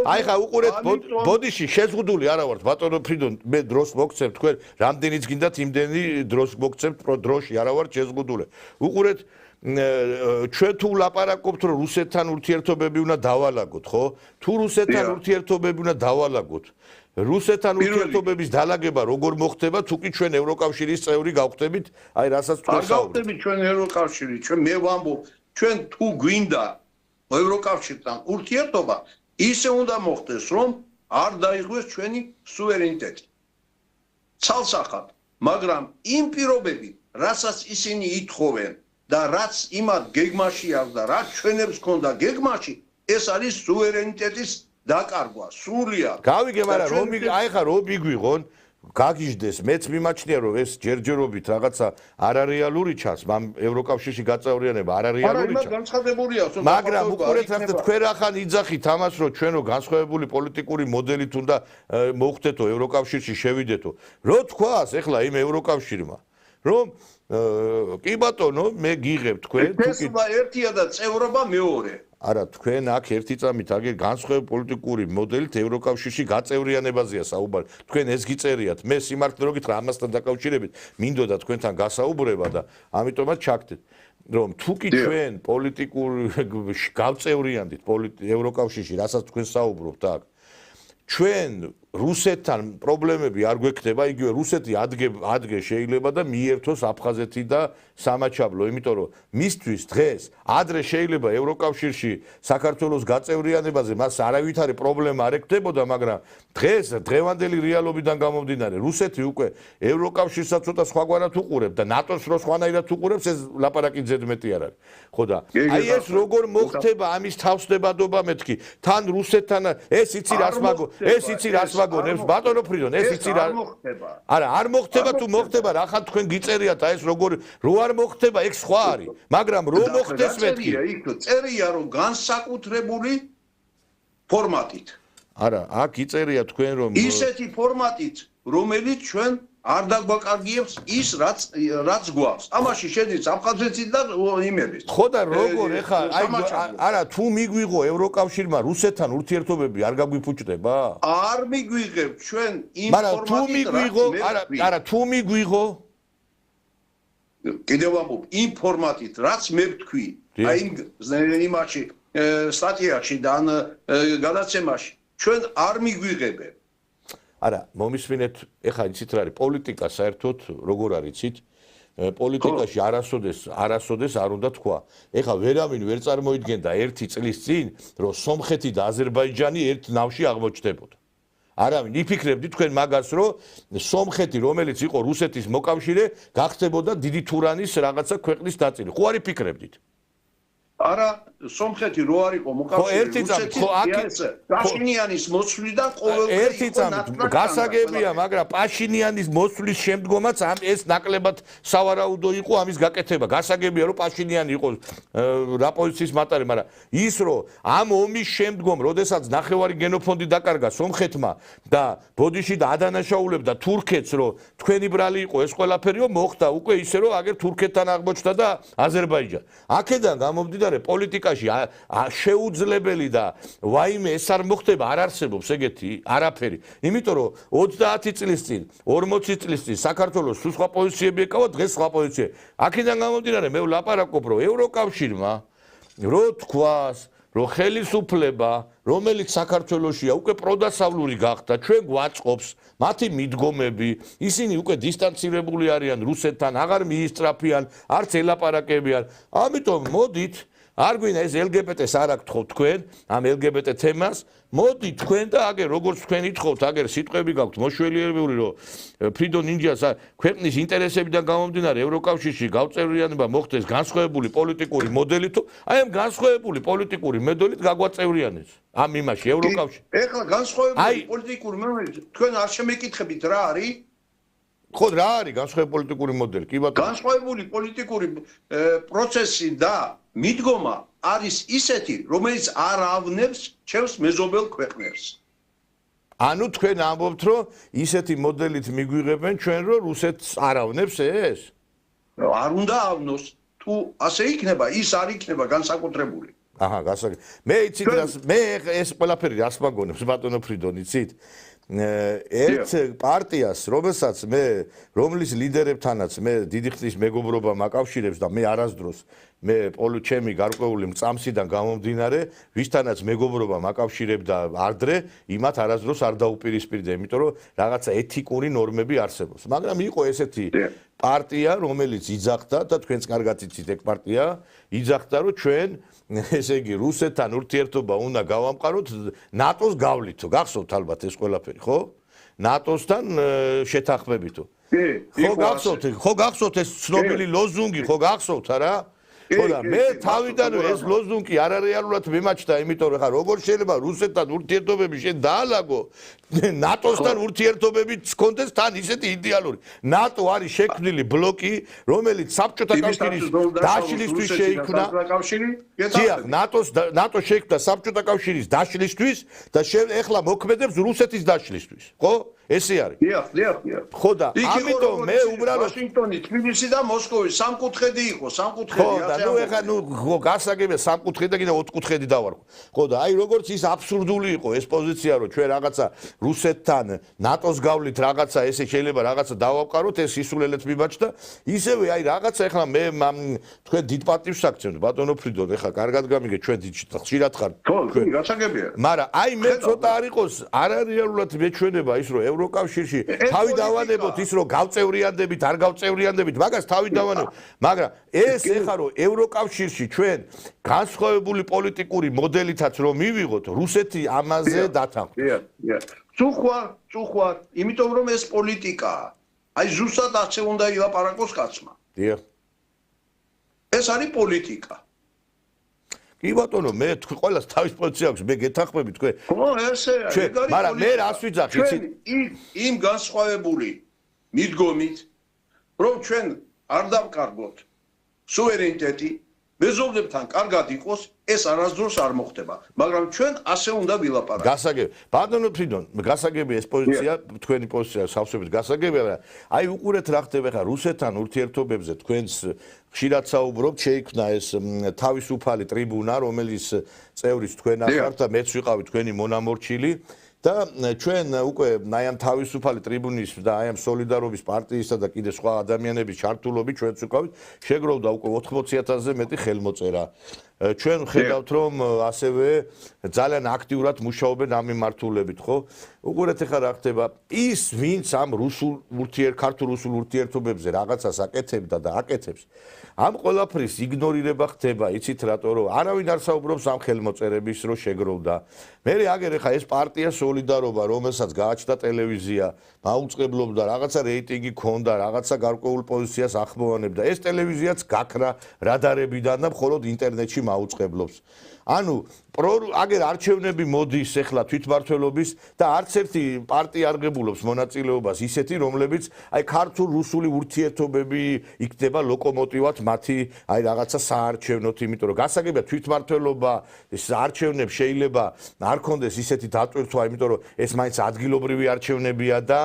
აი ხა უყურეთ ბოდიში შეზღუდული არა ვართ ბატონო ფრიდონ მე დროს მოგცემ თქვენ რამდენიც გინდათ იმდენი დროს მოგცემთ დროში არა ვართ შეზღუდული. უყურეთ ჩვენ თუ ვლაპარაკობთ რომ რუსეთთან ურთიერთობები უნდა დავალაგოთ, ხო? თუ რუსეთთან ურთიერთობები უნდა დავალაგოთ რუსეთთან ურთიერთობების დალაგება როგორ მოხდება თუ კი ჩვენ ევროკავშირის წევრი გავხდებით, აი რასაც თქვენ საუბრობთ. არ გავხდებით ჩვენ ევროკავშირი, ჩვენ მე ვამბობ, ჩვენ თუ გვინდა ევროკავშირთან ურთიერთობა, ისე უნდა მოხდეს, რომ არ დაიღვეს ჩვენი სუვერენიტეტი. ცალსახად, მაგრამ იმ პირობებით, რასაც ისინი ითხოვენ და რაც იმათ გეგმაში აქვს და რაც ჩვენებს ქონდა გეგმაში, ეს არის სუვერენიტეტის დაკარგვა, სრულიად. გავიგე, მაგრამ აი ხა რომ მიგვიღონ გაგიჟდეს, მეც მიმაჩნია რომ ეს ჯერჯერობით რაღაცა არარეალური ჩანს, მამ ევროკავშირში გაწევრიანება არარეალური ჩანს. განცხადებულია, მაგრამ უყურეთ რა თქვენ რახან იძახით ამას რომ ჩვენ რო განსხვავებული პოლიტიკური მოდელით უნდა მოვხდეთო ევროკავშირში შევიდეთო. რო თქვას ეხლა იმ ევროკავშირმა რომ კი ბატონო მე გიღებ თქვენ თესლობა ერთია და წევრობა მეორე. არა თქვენ აქ ერთი წამით აგერ განსხვავებული პოლიტიკური მოდელით ევროკავშირში გაწევრიანებაზეა საუბარი. თქვენ ეს გიწერიათ. მე სიმართლე რო გითხრა ამასთან დაკავშირებით მინდოდა თქვენთან გასაუბრება და ამიტომაც ჩაგდეთ რომ თუ კი ჩვენ პოლიტიკურ გავწევრიანდით ევროკავშირში, რასაც თქვენ საუბრობთ აქ ჩვენ რუსეთთან პრობლემები არ გვექნება, იგივე რუსეთი ადგე შეიძლება და მიერთოს აფხაზეთი და სამაჩაბლო, იმიტომ რომ მისთვის დღეს ადრე შეიძლება ევროკავშირში საქართველოს გაწევრიანებაზე მას არავითარი პრობლემა არ ექნებოდა, მაგრამ დღეს დღევანდელი რეალობიდან გამომდინარე რუსეთი უკვე ევროკავშირსაც ცოტა სხვაგვარად უყურებს და ნატოს რო სხვანაირად უყურებს, ეს ლაპარაკი ზედმეტი არ არის. ხო და აი ეს როგორ მოხდება ამის თავსდებადობა მეთქი თან რუსეთთან ეს იცი რას მაგონებს ბატონო ფრიდონ ეს იცი რა არა არ მოხდება თუ მოხდება რახან თქვენ გიწერიათ აი ეს როგორ რო არ მოხდება ეგ სხვა არის მაგრამ რო მოხდეს მეთქი იქ წერია რომ განსაკუთრებული ფორმატით არა აქ იწერია თქვენ რომ ისეთი ფორმატით რომელიც ჩვენ არ დაგვაკარგიებს ის რაც გვაქვს. ამაში შედის აფხაზეთი და იმები. ხო და როგორ ეხა აი არა თუ მიგვიღო ევროკავშირმა რუსეთთან ურთიერთობები არ გაგვიფუჭდება? არ მიგვიღებ ჩვენ იმ მაგრამ თუ მიგვიღო არა თუ მიგვიღო კიდევ ამბობ იმ ფორმატით რაც მე ვთქვი აი იმაში სტატიაში და გადაცემაში ჩვენ არ მიგვიღებენ არა, მომისმინეთ, ეხლა იცით რა არის, პოლიტიკა საერთოდ როგორ არის, იცით? პოლიტიკაში არასოდეს არ უნდა თქვა. ეხლა ვერავინ ვერ წარმოიდგენდა ერთი წლის წინ, რომ სომხეთი და აზერბაიჯანი ერთ ნავში აღმოჩნდებოდა. არავინ იფიქრებდი თქვენ მაგას, რომ სომხეთი, რომელიც იყო რუსეთის მოკავშირე, გახდებოდა დიდი თურანის რაღაცა ქვეყნის ნაწილი. ხო არ იფიქრებდით? არა სომხეთი რო არ იყო მოკავშირე პაშინიანის მოსვლიდან ყოველდღე ერთი წამით გასაგებია მაგრამ პაშინიანის მოსვლის შემდგომაც ამ ეს ნაკლებად სავარაუდო იყო ამის გაკეთება გასაგებია რომ პაშინიანი იყო რა პოზიციის მატარი მაგრამ ის რომ ამ ომის შემდგომ როდესაც ნახევარი გენოფონდი დაკარგა სომხეთმა და ბოდიში და ადანაშაულებდა თურქეთს რომ თქვენი ბრალი იყო ეს ყველაფერიო მოხდა უკვე ისე რომ აგერ თურქეთთან აღმოჩნდა და აზერბაიჯანი აქედან გამომდიდა პოლიტიკაში შეუძლებელი და ვაიმე ეს არ მოხდება არ არსებობს ეგეთი არაფერი იმიტომ რომ 30 წლის წინ 40 წლის წინ საქართველოს სხვა პოზიციები ეკავა დღეს სხვა პოზიციები აქედან გამომდინარე მე ვლაპარაკობ რომ ევროკავშირმა რო თქვას რომ ხელისუფლება რომელიც საქართველოსია უკვე პროდასავლური გახდა ჩვენ გვაწყობს მათი მიდგომები ისინი უკვე დისტანცირებული არიან რუსეთთან აღარ მიისწრაფიან არც ელაპარაკებიან ამიტომ მოდით არ გვინდა ეს LGBT-ს არ აკითხავთ თქვენ ამ LGBT თემას მოდი თქვენ და აგერ როგორც თქვენ ითხოვთ აგერ სიტყვები გაქვთ მოშველიერებული რომ ფრიდო ნინჯას ქვეყნის ინტერესებიდან გამომდინარე ევროკავშირში გავწევრიანება მოხდეს განსხვავებული პოლიტიკური მოდელით აი ამ განსხვავებული პოლიტიკური მოდელით გაგვაწევრიანეს ამ იმაში ევროკავშირში ეხლა განსხვავებული პოლიტიკური მოდელი თქვენ არ შემეკითხებით რა არის ხო რა არის განსხვავებული პოლიტიკური მოდელი კი ბატონო განსხვავებული პოლიტიკური პროცესი და მიდგომა არის ისეთი, რომელიც არ ავნებს ჩემს მეზობელ ქვეყნებს. ანუ თქვენ ამბობთ, რომ ისეთი მოდელით მიგვიღებენ ჩვენ, რომ რუსეთს არ ავნებს ეს? არ უნდა ავნოს. თუ ასე იქნება, ის არ იქნება განსაკუთრებული. აჰა, მე იცით რას მე ეს ყველაფერი რას მაგონებს ბატონო ფრიდონ იცით? ერთ პარტიას, რომელსაც მე რომლის ლიდერებთანაც მე დიდი ხნის მეგობრობა მაკავშირებს და მე არასდროს მე ჩემი გარკვეული მწამსიდან გამომდინარე, ვისთანაც მეგობრობა მაკავშირებდა ადრე, იმათ არასდროს არ დაუპირისპირდა, იმიტომ რომ რაღაცა ეთიკური ნორმები არსებობს. მაგრამ იყო ესეთი პარტია, რომელიც იძახდა და თქვენც კარგად იცით ეგ პარტია, იძახდა რომ ჩვენ ესე იგი რუსეთთან ურთიერთობა უნდა გავამყაროთ ნატოს გავლითო. გახსოვთ ალბათ ეს ყველაფერი, ხო? ნატოსთან შეთანხმებითო. ხო გახსოვთ ეს ცნობილი ლოზუნგი, ხო გახსოვთ არა? ხოდა მე თავიდან ეს ლოზუნგი არარეალურად მიმაჩნდა, იმიტომ რომ ხა როგორ შეიძლება რუსეთთან ურთიერთობები შენ დაალაგო ნატოსთან ურთიერთობები გქონდეს თან ისეთი იდეალური. ნატო არის შექმნილი ბლოკი, რომელიც საბჭოთა კავშირის დაშლისთვის შეიქმნა. დიახ, ნატო შექმნა საბჭოთა კავშირის დაშლისთვის და ეხლა მოქმედებს რუსეთის დაშლისთვის. ხო? ესე არის. დიახ. ხო და ამიტომ მე უბრალოდ ვაშინგტონი, თბილისი და მოსკოვი სამკუთხედი იყო, სამკუთხედი. ხო და ნუ ეხლა ნუ გასაგებია სამკუთხედი და კიდე ოთხკუთხედი დავარქვა. ხო და აი როგორც ის აბსურდული იყო ეს პოზიცია, რომ ჩვენ რაღაცა რუსეთთან ნატოს გავლით რაღაცა ესე შეიძლება რაღაცა დავავყაროთ, ეს სისულელეთ მიმაჩნდა. ისევე აი რაღაცა ეხლა მე თქვენ დიდ პატივს აქცევთ ბატონო ფრიდონ, ეხლა კარგად გამიგე ჩვენ ხშირად ხარ. ხო, გასაგებია. მაგრამ აი მე ცოტა არ იყოს არარეალურად მეჩვენება ის რომ ევროკავშირში თავი დავანებოთ ის რომ გავწევრიანდებით, არ გავწევრიანდებით, მაგას თავი დავანებოთ. მაგრამ ეს ეხა რომ ევროკავშირში ჩვენ განსხვავებული პოლიტიკური მოდელითაც რომ მივიღოთ, რუსეთი ამაზე დათანხმდა. წუხვარ, იმიტომ რომ ეს პოლიტიკაა. აი ზუსტად ასე უნდა ილაპარაკოს კაცმა. დიახ. ეს არის პოლიტიკა. კი ბატონო, მე ყველას თავის პოზიცია აქვს, მე გეთანხმები თქვენ. ხო, ესე არის. მაგრამ მე რას ვიძახ, იცით? იმ განსხვავებული მიდგომით, რომ ჩვენ არ დავკარგოთ სუვერენიტეტი, მეზობლებთან კარგად იყოს, ეს არასდროს არ მოხდება, მაგრამ ჩვენ ასე უნდა ვილაპარაკოთ. გასაგები. ბატონო ფრიდონ, გასაგები ეს პოზიცია, თქვენი პოზიცია სავსებით გასაგებია, მაგრამ აი უყურეთ რა ხდება ხა რუსეთთან ურთიერთობებზე, თქვენს ხშირად საუბრობთ, შეიქმნა ეს თავისუფალი ტრიბუნა, რომელიც წევრიც თქვენ ახართ და მეც ვიყავი თქვენი მონამორჩილი. და ჩვენ უკვე აი ამ თავისუფალი ტრიბუნის და აი ამ სოლიდარობის პარტიისა და კიდე სხვა ადამიანების ჩართულობით ჩვენც ვიყავით, შეგროვდა უკვე 80,000-ზე მეტი ხელმოწერა. ჩვენ ხედავთ რომ ასევე ძალიან აქტიურად მუშაობენ ამ მიმართულებით, ხო? უყურეთ ახლა რა ხდება. ის ვინც ამ ქართულ-რუსულ ურთიერთობებზე რაღაცას აკეთებდა და აკეთებს, ამ ყველაფრის იგნორირება ხდება, იცით რატო რომ არავინ არ საუბრობს ამ ხელმოწერების რო შეგროვდა. მე აგერ ახლა ეს პარტია სოლიდარობა, რომელსაც გააჩნდა ტელევიზია, მაუწყებლობდა, რაღაცა რეიტინგი ქონდა, რაღაცა გარკვეულ პოზიციას ახმოვანებდა. ეს ტელევიზიაც გაქრა რადარებიდან და მხოლოდ ინტერნეტში მაუწყებლობს. ანუ აგერ არჩევნები მოდის ახლა თვითმმართველობის და არც ერთი პარტია არ ღებულობს მონაწილეობას ისეთი, რომლებიც აი ქართულ-რუსული ურთიერთობები იქნება ლოკომოტივად მათი აი რაღაცა საარჩევნოთ, იმიტომ რომ გასაგებია თვითმმართველობა ეს არჩევნებს შეიძლება არ კონდეს ისეთი დატვირთვა, იმიტომ რომ ეს მაინც ადგილობრივი არჩევნებია და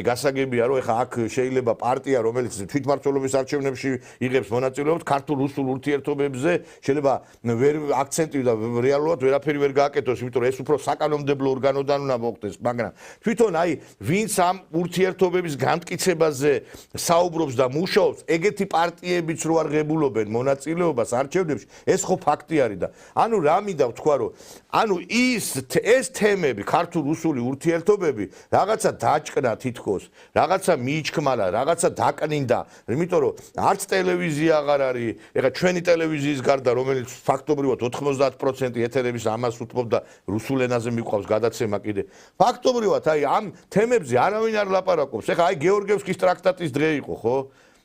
გასაგებია რომ ახლა აქ შეიძლება პარტია, რომელიც თვითმმართველობის არჩევნებში იღებს მონაწილეობას ქართულ-რუსულ ურთიერთობებზე, შეიძლება ვერ აქცენტი და რეალურად ვერაფერი ვერ გააკეთოს, იმიტომ რომ ეს უფრო საკანონმდებლო ორგანოდან უნდა მოხდეს, მაგრამ თვითონ აი ვინც ამ ურთიერთობების განმტკიცებაზე საუბრობს და მუშაობს, ეგეთი პარტიებიც რო არ ღებულობენ მონაწილეობას არჩევნებში, ეს ხო ფაქტი არის და ანუ რა მინდა ვთქვა, რომ ანუ ეს თემები, ქართულ-რუსული ურთიერთობები, რაღაცა დაჭკნა თითქოს, რაღაცა მიიჩქმალა, რაღაცა დაკნინდა, იმიტომ რომ არც ტელევიზია აღარ არის, ეხლა ჩვენი ტელევიზიის გარდა, რომელიც ფაქტობრივად 90% ეთერების ამას უთმობდა რუსულ ენაზე მიყვავს გადაცემა კიდე. ფაქტობრივად აი ამ თემებზე არავინ არ ლაპარაკობს. ეხლა აი გეორგიევსკის ტრაქტატის დღე იყო, ხო?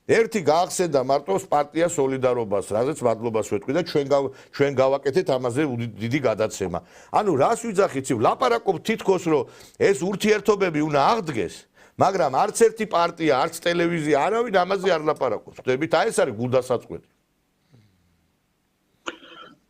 ერთი გაახსენდა მარტო პარტია სოლიდარობას, რაზეც მადლობას ვეთქვი და ჩვენ გავაკეთეთ ამაზე დიდი გადაცემა. ანუ რას ვიძახით, ლაპარაკობთ თითქოს რომ ეს ურთიერთობები უნდა აღდგეს, მაგრამ არც ერთი პარტია, არც ტელევიზია არავინ ამაზე არ ლაპარაკობს. ხვდებით, აი ეს არის გულდასაწყვეტი.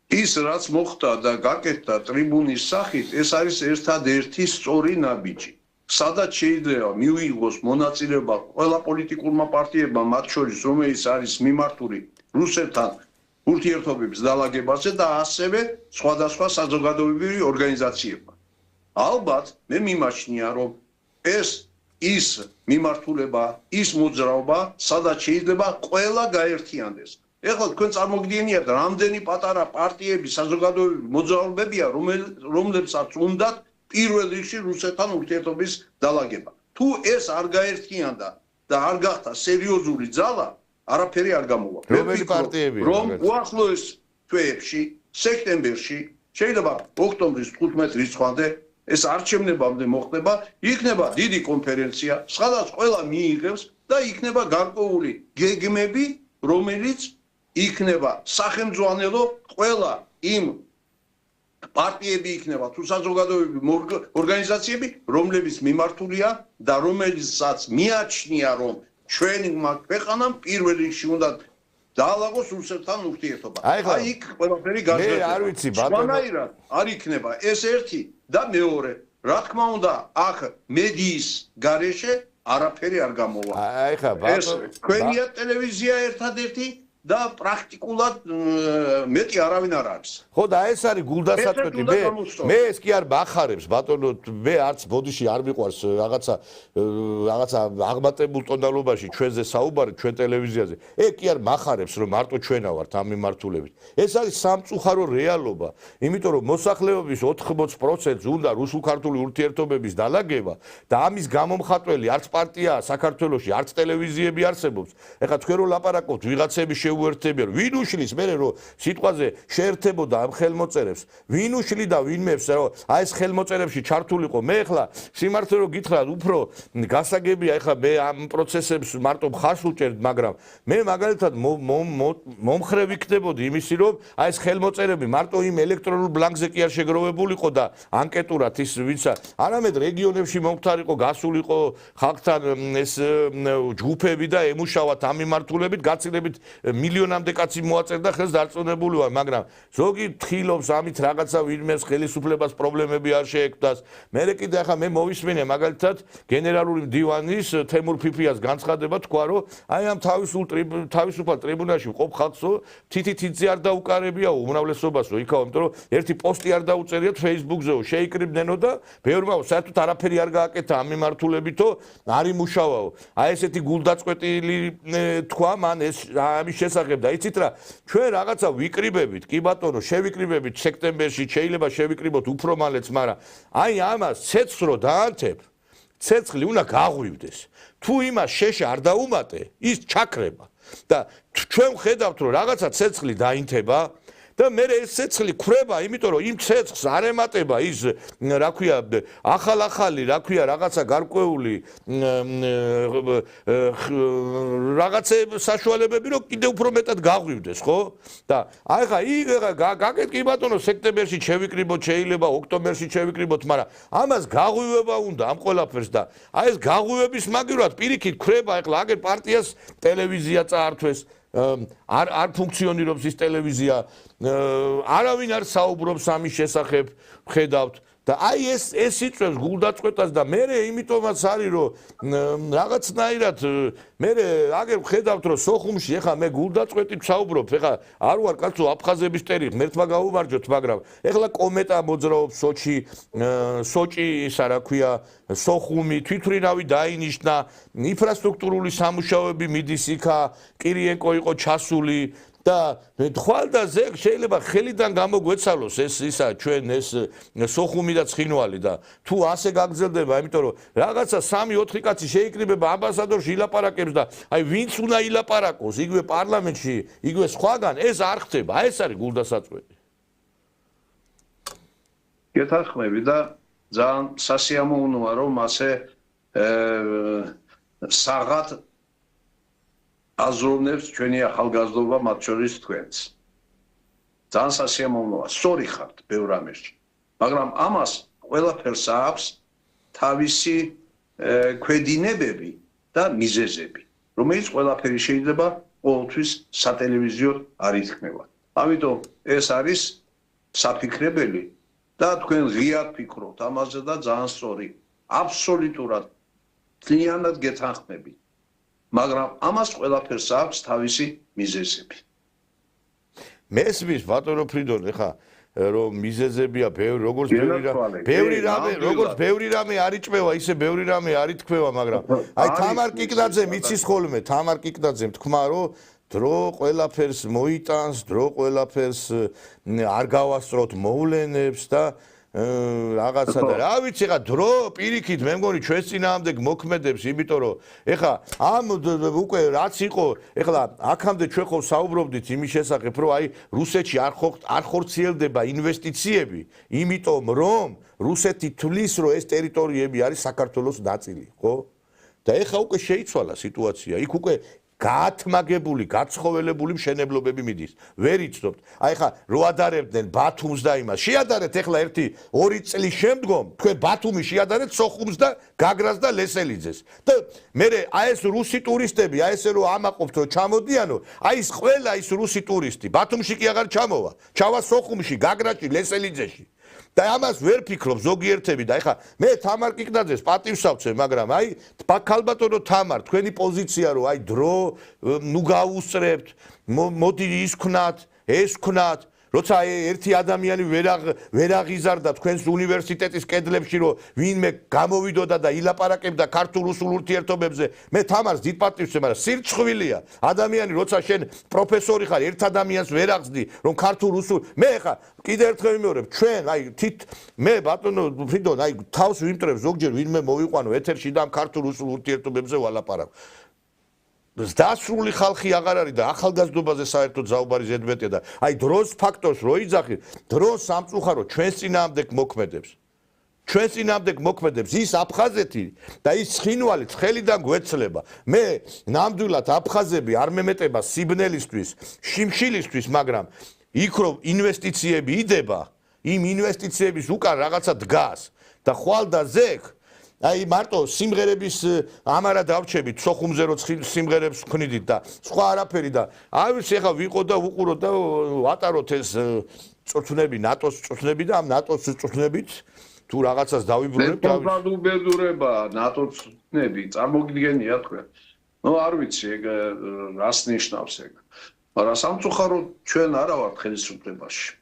ის რაც მოხდა და გაკეთდა ტრიბუნის სახით, ეს არის ერთადერთი სწორი ნაბიჯი. სადაც შეიძლება მივიღოს მონაწილეობა ყველა პოლიტიკურმა პარტიებმა, მათ შორის რომელიც არის მიმართული რუსეთთან ურთიერთობების დალაგებაზე და ასევე სხვადასხვა საზოგადოებრივი ორგანიზაციებმა. ალბათ მე მიმაჩნია, რომ ის მიმართულება, ის მოძრაობა, სადაც შეიძლება ყველა გაერთიანდეს. ეხლა თქვენ წარმოგიდგენიათ, რამდენი პატარა პარტიები, საზოგადოებრივი მოძრაობებია, რომლებსაც უნდათ პირველ რიგში რუსეთთან ურთიერთობის დალაგება. თუ ეს არ გაერთიანდა და არ გახდა სერიოზული ძალა, არაფერი არ გამოვა. რომელი პარტიებია? რომ უახლოეს თვეებში, სექტემბერში, შეიძლება ოქტომბრის 15 რიცხვამდე ეს არჩევნებამდე მოხდება, იქნება დიდი კონფერენცია, სადაც ყველა მიიღებს და იქნება გარკვეული გეგმები, რომელიც იქნება სახელმძღვანელო ყველა იმ პარტიები იქნება თუ საზოგადოებრივი ორგანიზაციები, რომლებიც მიმართულია და რომელიცაც მიაჩნია, რომ ჩვენი ქვეყანამ პირველ რიგში უნდა დაალაგოს რუსეთთან ურთიერთობა. აი იქ ყველაფერი გაძლიერდება. სხვანაირად არ იქნება ეს ერთი და მეორე. რა თქმა უნდა, აქ მედიის გარეშე არაფერი არ გამოვა. ეს თქვენია ტელევიზია ერთადერთი და პრაქტიკულად მეტი არავინ არ არის. ხო და ეს არის გულდასაწყვეტი. მე ეს კი არ მახარებს ბატონო, მე არც ბოდიში არ მიყვარს რაღაცა აღმატებულ ტონალობაში ჩვენზე საუბარი, ჩვენ ტელევიზიაზე. კი არ მახარებს, რომ მარტო ჩვენა ვართ ამ მიმართულებით. ეს არის სამწუხარო რეალობა, იმიტომ რომ მოსახლეობის 80% უნდა რუსულ-ქართული ურთიერთობების დალაგება და ამის გამომხატველი არც პარტიაა საქართველოში, არც ტელევიზიები არსებობს. ეხლა თქვენ რო ლაპარაკობთ ვიღაცების შეუერთებიან, ვინ უშლის მე რომ სიტყვაზე შეერთებოდა ამ ხელმოწერებს, ვინ უშლი და ვინმებს რომ აი ეს ხელმოწერებში ჩართულიყო. მე ეხლა სიმართლე რომ გითხრათ, უფრო გასაგებია ეხლა მე ამ პროცესებს მარტო მხარს ვუჭერთ, მაგრამ მე მაგალითად მომხრე ვიქნებოდი იმისი რომ აი ეს ხელმოწერები მარტო იმ ელექტრონულ ბლანკზე კი არ შეგროვებულიყო და ანკეტურად ის ვინცა არამედ რეგიონებში მომხდარიყო, გასულიყო ხალხთან ეს ჯგუფები და ემუშავათ ამ მიმართულებით, გაცილებით მილიონამდე კაცი მოაწერდა ხელს დარწმუნებული ვარ, მაგრამ ზოგი თხილობს ამით რაღაცა ვინმეს ხელისუფლებას პრობლემები არ შეეკვდას. მე კიდე ახლა მე მოვისმინე მაგალითად გენერალური მდივანის თემურ ფიფიას განცხადება თქვა, რომ აი ამ თავისუფალ ტრიბუნაში მყოფ ხალხსო თითითიძე არ დაუკარებიაო უმრავლესობასო იქაო, იმიტომ რომ ერთი პოსტი არ დაუწერიათ Facebook-ზეო, შეიკრიბნენო და ბევრმა საერთოდ არაფერი არ გააკეთა ამ მიმართულებითო არ იმუშავაო. აი ესეთი გულდაწყვეტილი თქვა მან ეს ამის შესახებ და იცით რა, ჩვენ რაღაცა ვიკრიბებით, კი ბატონო, შევიკრიბებით სექტემბერში, შეიძლება შევიკრიბოთ უფრო მალეც, მაგრამ აი ამას ცეცხლს რო დაანთებ, ცეცხლი უნდა გაღვივდეს. თუ იმას შეშა არ დაუმატე, ის ჩაქრება. და ჩვენ ვხედავთ, რომ რაღაცა ცეცხლი დაინთება და მე ეს ცეცხლი ქრება, იმიტომ რომ იმ ცეცხლს არ ემატება ის, რა ქვია, ახალ-ახალი, რა ქვია, რაღაცა გარკვეული რაღაცა საშუალებები, რომ კიდე უფრო მეტად გაღვივდეს, ხო? და აი ხა გაკეთ კი ბატონო, სექტემბერში შევიკრიბოთ, შეიძლება ოქტომბერში შევიკრიბოთ, მაგრამ ამას გაღვივება უნდა ამ ყველაფერს და აი ეს გაღვივების მაგივრად პირიქით ქრება, ეხლა აგერ პარტიას ტელევიზია წაართვეს. არ ფუნქციონირობს ის ტელევიზია, არავინ არ საუბრობს ამის შესახებ, ხედავთ და აი ეს იწვევს გულდაწყვეტას და მე იმიტომაც არის რომ რაღაცნაირად მე აგერ ხედავთ რომ სოხუმში ეხლა მე გულდაწყვეტით ვსაუბრობ, ეხლა არ ვარ კაცო აფხაზების ტერი, ღმერთმა გაუმარჯოთ, მაგრამ ეხლა კომეტა მოძრაობს სოჭი, ისა რა ქვია, სოხუმი, თვითმფრინავი დაინიშნა, ინფრასტრუქტურული სამუშაოები მიდის იქა, კირიენკო იყო ჩასული და თვალ და ზეგ შეიძლება ხელიდან გამოგვეცალოს ეს ისა ჩვენ ეს სოხუმი და ცხინვალი და თუ ასე გაგრძელდება, იმიტომ რომ რაღაცა 3-4 კაცი შეიკრიბება ამბასადორში ილაპარაკებს და აი ვინც უნდა ილაპარაკოს იგივე პარლამენტში, იგივე სხვაგან, ეს არ ხდება, ეს არის გულდასაწყვეტი. გეთანხმები და ძალიან სასიამოვნოა რომ ასე საღად აზროვნებს ჩვენი ახალგაზრდობა, მათ შორის თქვენც. ძალიან სასიამოვნოა, სწორი ხართ ბევრ ამერში. მაგრამ ამას ყველაფერს აქვს თავისი ქვედინებები და მიზეზები, რომელიც ყველაფერი შეიძლება ყოველთვის სატელევიზიო არ ითქმება. ამიტომ ეს არის საფიქრებელი და თქვენ ღიად ფიქრობთ ამაზე და ძალიან სწორი. აბსოლუტურად ძალიანად გეთანხმები. მაგრამ ამას ყველაფერს აქვს თავისი მიზეზები. მესმის ბატონო ფრიდონ, ეხა რომ მიზეზებია ბევრი, როგორც ბევრი რამე არ იჭმევა, ისე ბევრი რამე არ ითქვევა, მაგრამ აი თამარ კიკნაძემ იცის ხოლმე, თამარ კიკნაძემ თქვა, რომ დრო ყველაფერს მოიტანს, დრო ყველაფერს არ გავასწროთ მოვლენებს და რაღაცა და რა ვიცი ხა დრო პირიქით მე მგონი ჩვენს წინააღმდეგ მოქმედებს, იმიტომ რომ ეხა ამ უკვე რაც იყო, ეხლა აქამდე ჩვენ ხო საუბრობდით იმის შესახებ, რომ აი რუსეთში არ ხორციელდება ინვესტიციები, იმიტომ რომ რუსეთი თვლის, რომ ეს ტერიტორიები არის საქართველოს ნაწილი, ხო? და ეხა უკვე შეიცვალა სიტუაცია, იქ უკვე გაათმაგებული, გაცხოველებული მშენებლობები მიდის. ვერ იცნობთ. აი ხა რო ადარებდნენ ბათუმს და იმას. შეადარეთ ეხლა 1-2 წლის შემდგომ თქვენ ბათუმი შეადარეთ სოხუმს და გაგრას და ლესელიძეს. და მე აი ეს რუსი ტურისტები, აი ესე რომ ამაყობთ რომ ჩამოდიანო, აი ეს ყველა ის რუსი ტურისტი ბათუმში კი აღარ ჩამოვა. ჩავა სოხუმში, გაგრაში, ლესელიძეში. და ამას ვერ ფიქრობ ზოგიერთები და ეხლა მე თამარ კიკნაძეს პატივს ავცე, მაგრამ აი ქალბატონო თამარ, თქვენი პოზიცია რომ აი დრო ნუ გაუსწრებთ, მოდი ის ვქნათ, ეს ვქნათ, როცა ერთი ადამიანი ვერ აღიზარდა თქვენს უნივერსიტეტის კედლებში რომ ვინმე გამოვიდოდა და ილაპარაკებდა ქართულ-რუსულ ურთიერთობებზე, მე თამარს დიდ პატივს ვცემ, მაგრამ სირცხვილია ადამიანი როცა შენ პროფესორი ხარ, ერთ ადამიანს ვერ აღზდი რომ ქართულ-რუსულ მე ხა კიდე ერთხელ ვიმეორებ, ჩვენ აი მე ბატონო ფრიდონ აი თავს ვიმტრებ ზოგჯერ ვინმე მოვიყვანო ეთერში და ამ ქართულ-რუსულ ურთიერთობებზე ვალაპარაკ. დასრული ხალხი აღარ არის და ახალგაზრდობაზე საერთოდ საუბარი ზედმეტია და აი დროს ფაქტორს რო იძახი, დროს სამწუხარო ჩვენს წინააღმდეგ მოქმედებს. ჩვენს წინააღმდეგ მოქმედებს ის აფხაზეთი და ის ცხინვალი ცხელიდან გვეცლება. მე ნამდვილად აფხაზები არ მემეტება სიბნელისთვის, შიმშილისთვის, მაგრამ იქ რომ ინვესტიციები იდება, იმ ინვესტიციების უკან რაღაცა დგას და ხვალ და ზეგ აი მარტო სიმღერების ამარა დავრჩებით სოხუმზე რო სიმღერებს ვქნიდით და სხვა არაფერი და აი ვიცი ეხა ვიყო და ვუყურო და ვატაროთ ეს წვრთნები ნატოს წვრთნები და ამ ნატოს წვრთნებით თუ რაღაცას დავიბრუნებთ და უბედურება ნატოს წვრთნები წარმოგიდგენია თქვენ ნუ არ ვიცი ეგ რას ნიშნავს ეგ მაგრამ სამწუხაროდ ჩვენ არა ვართ ხელისუფლებაში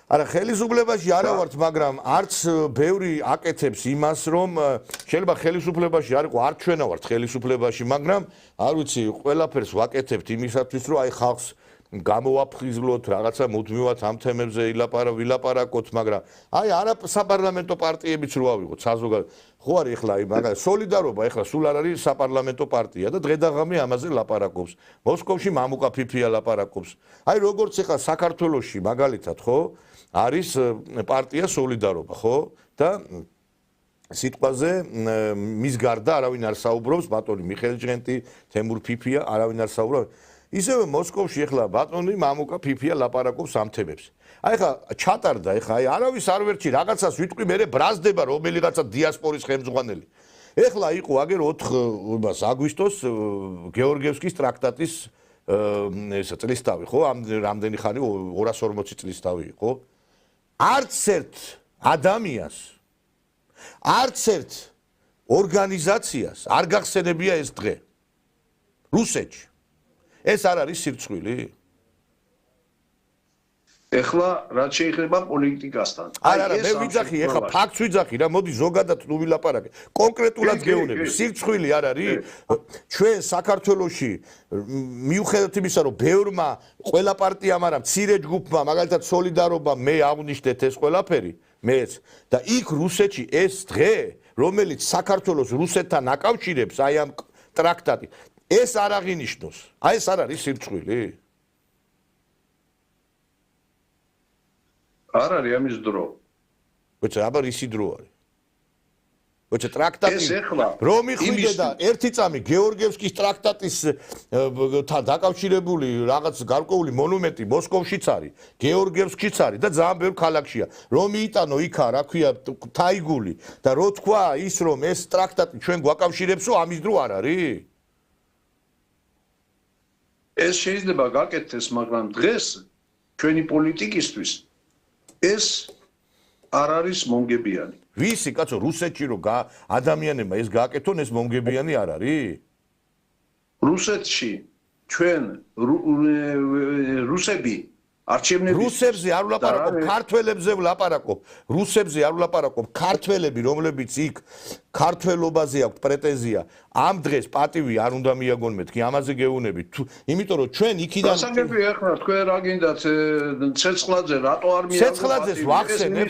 არა ხელისუფლებაში არა ვართ, მაგრამ არც ბევრი აკეთებს იმას, რომ შეიძლება ხელისუფლებაში არ იყო, არც ჩვენა ვართ ხელისუფლებაში, მაგრამ არ ვიცი, ყველაფერს ვაკეთებთ იმისათვის, რომ აი ხალხს გამოვაფხიზლოთ, რაღაცა მუდმივად ამ თემებზე ვილაპარაკოთ, მაგრამ აი არა საპარლამენტო პარტიებიც რო ავიღოთ, საზოგადო ხო არის ეხლა აი მაგალითად სოლიდარობა ეხლა სულ არ არის საპარლამენტო პარტია და დღე-დაღამი ამაზე ლაპარაკობს. მოსკოვში მამუკა ფიფია ლაპარაკობს. აი როგორც ეხლა საქართველოში მაგალითად ხო არის პარტია სოლიდარობა, ხო? და სიტყვაზე მის გარდა არავინ არ საუბრობს, ბატონი მიხეილ ჭღენტი, თემურ ფიფია, არავინ არ საუბრობს. ისევე მოსკოვში ეხლა ბატონი მამუკა ფიფია ლაპარაკობს ამ თემებს. აი ეხლა ჩატარდა, ეხლა აი არავის არ ვერჩი რაღაცას ვიტყვი, მე ბრაზდება რომელიღაცა დიასპორის ხელმძღვანელი. ეხლა იყო აგერ 4 აგვისტოს გეორგიევსკის ტრაქტატის ესა წლისთავი, ხო? ამ რამდენი ხანი 240 წლისთავი იყო. არც ერთ ადამიანს, არც ერთ ორგანიზაციას არ გახსენებია ეს დღე. რუსეთში. ეს არ არის სირცხვილი? ეხლა რაც შეიძლება პოლიტიკასთან. არა, მე ვიძახი, ეხლა ფაქტს ვიძახი რა, მოდი ზოგადად ნუ ვილაპარაკე. კონკრეტულად გეუბნები, სირცხვილი არ არის? ჩვენ საქართველოში მიუხედავად იმისა, რომ ბევრმა ყველა პარტიამ არა, მცირე ჯგუფმა, მაგალითად სოლიდარობამ მე აღვნიშნეთ ეს ყველაფერი, მეც და იქ რუსეთში ეს დღე, რომელიც საქართველოს რუსეთთან აკავშირებს, აი ამ ტრაქტატი, ეს არ აღინიშნოს. აი ეს არ არის სირცხვილი? არ არის ამის დრო. ვეცე აბა ისი დრო არის. ვეცე ტრაქტატი რომ მიხვიდე და ერთი წამი გეორგიევსკის ტრაქტატის თან დაკავშირებული რაღაც გარკვეული მონუმენტი მოსკოვშიც არის, გეორგიევსკშიც არის და ძალიან ბევრ ქალაქშია. რომ მიიტანო იქა, რა ქვია, თაიგული და რო თქვა ის რომ ეს ტრაქტატი ჩვენ გვაკავშირებსო, ამის დრო არ არის? ეს შეიძლება გაკეთდეს, მაგრამ დღეს ჩვენი პოლიტიკისთვის ეს არ არის მომგებიანი. ვისი კაცო რუსეთში რომ ადამიანებმა ეს გააკეთონ ეს მომგებიანი არ არის? რუსეთში ჩვენ რუსები არჩევნების რუსებზე არ ვლაპარაკობ, ქართველებზე ვლაპარაკობ. რუსებზე არ ვლაპარაკობ, ქართველები, რომლებიც იქ ქართველობაზე აქვს პრეტენზია, ამ დღეს პატივი არ უნდა მიაგონ მეთქი, ამაზე გეუბნებით. იმიტომ რომ ჩვენ იქიდან გასაგები ახლა თქვენ რა გინდათ ცეცხლაძე რატო არ მიაგო? ცეცხლაძეს ვახსენებ.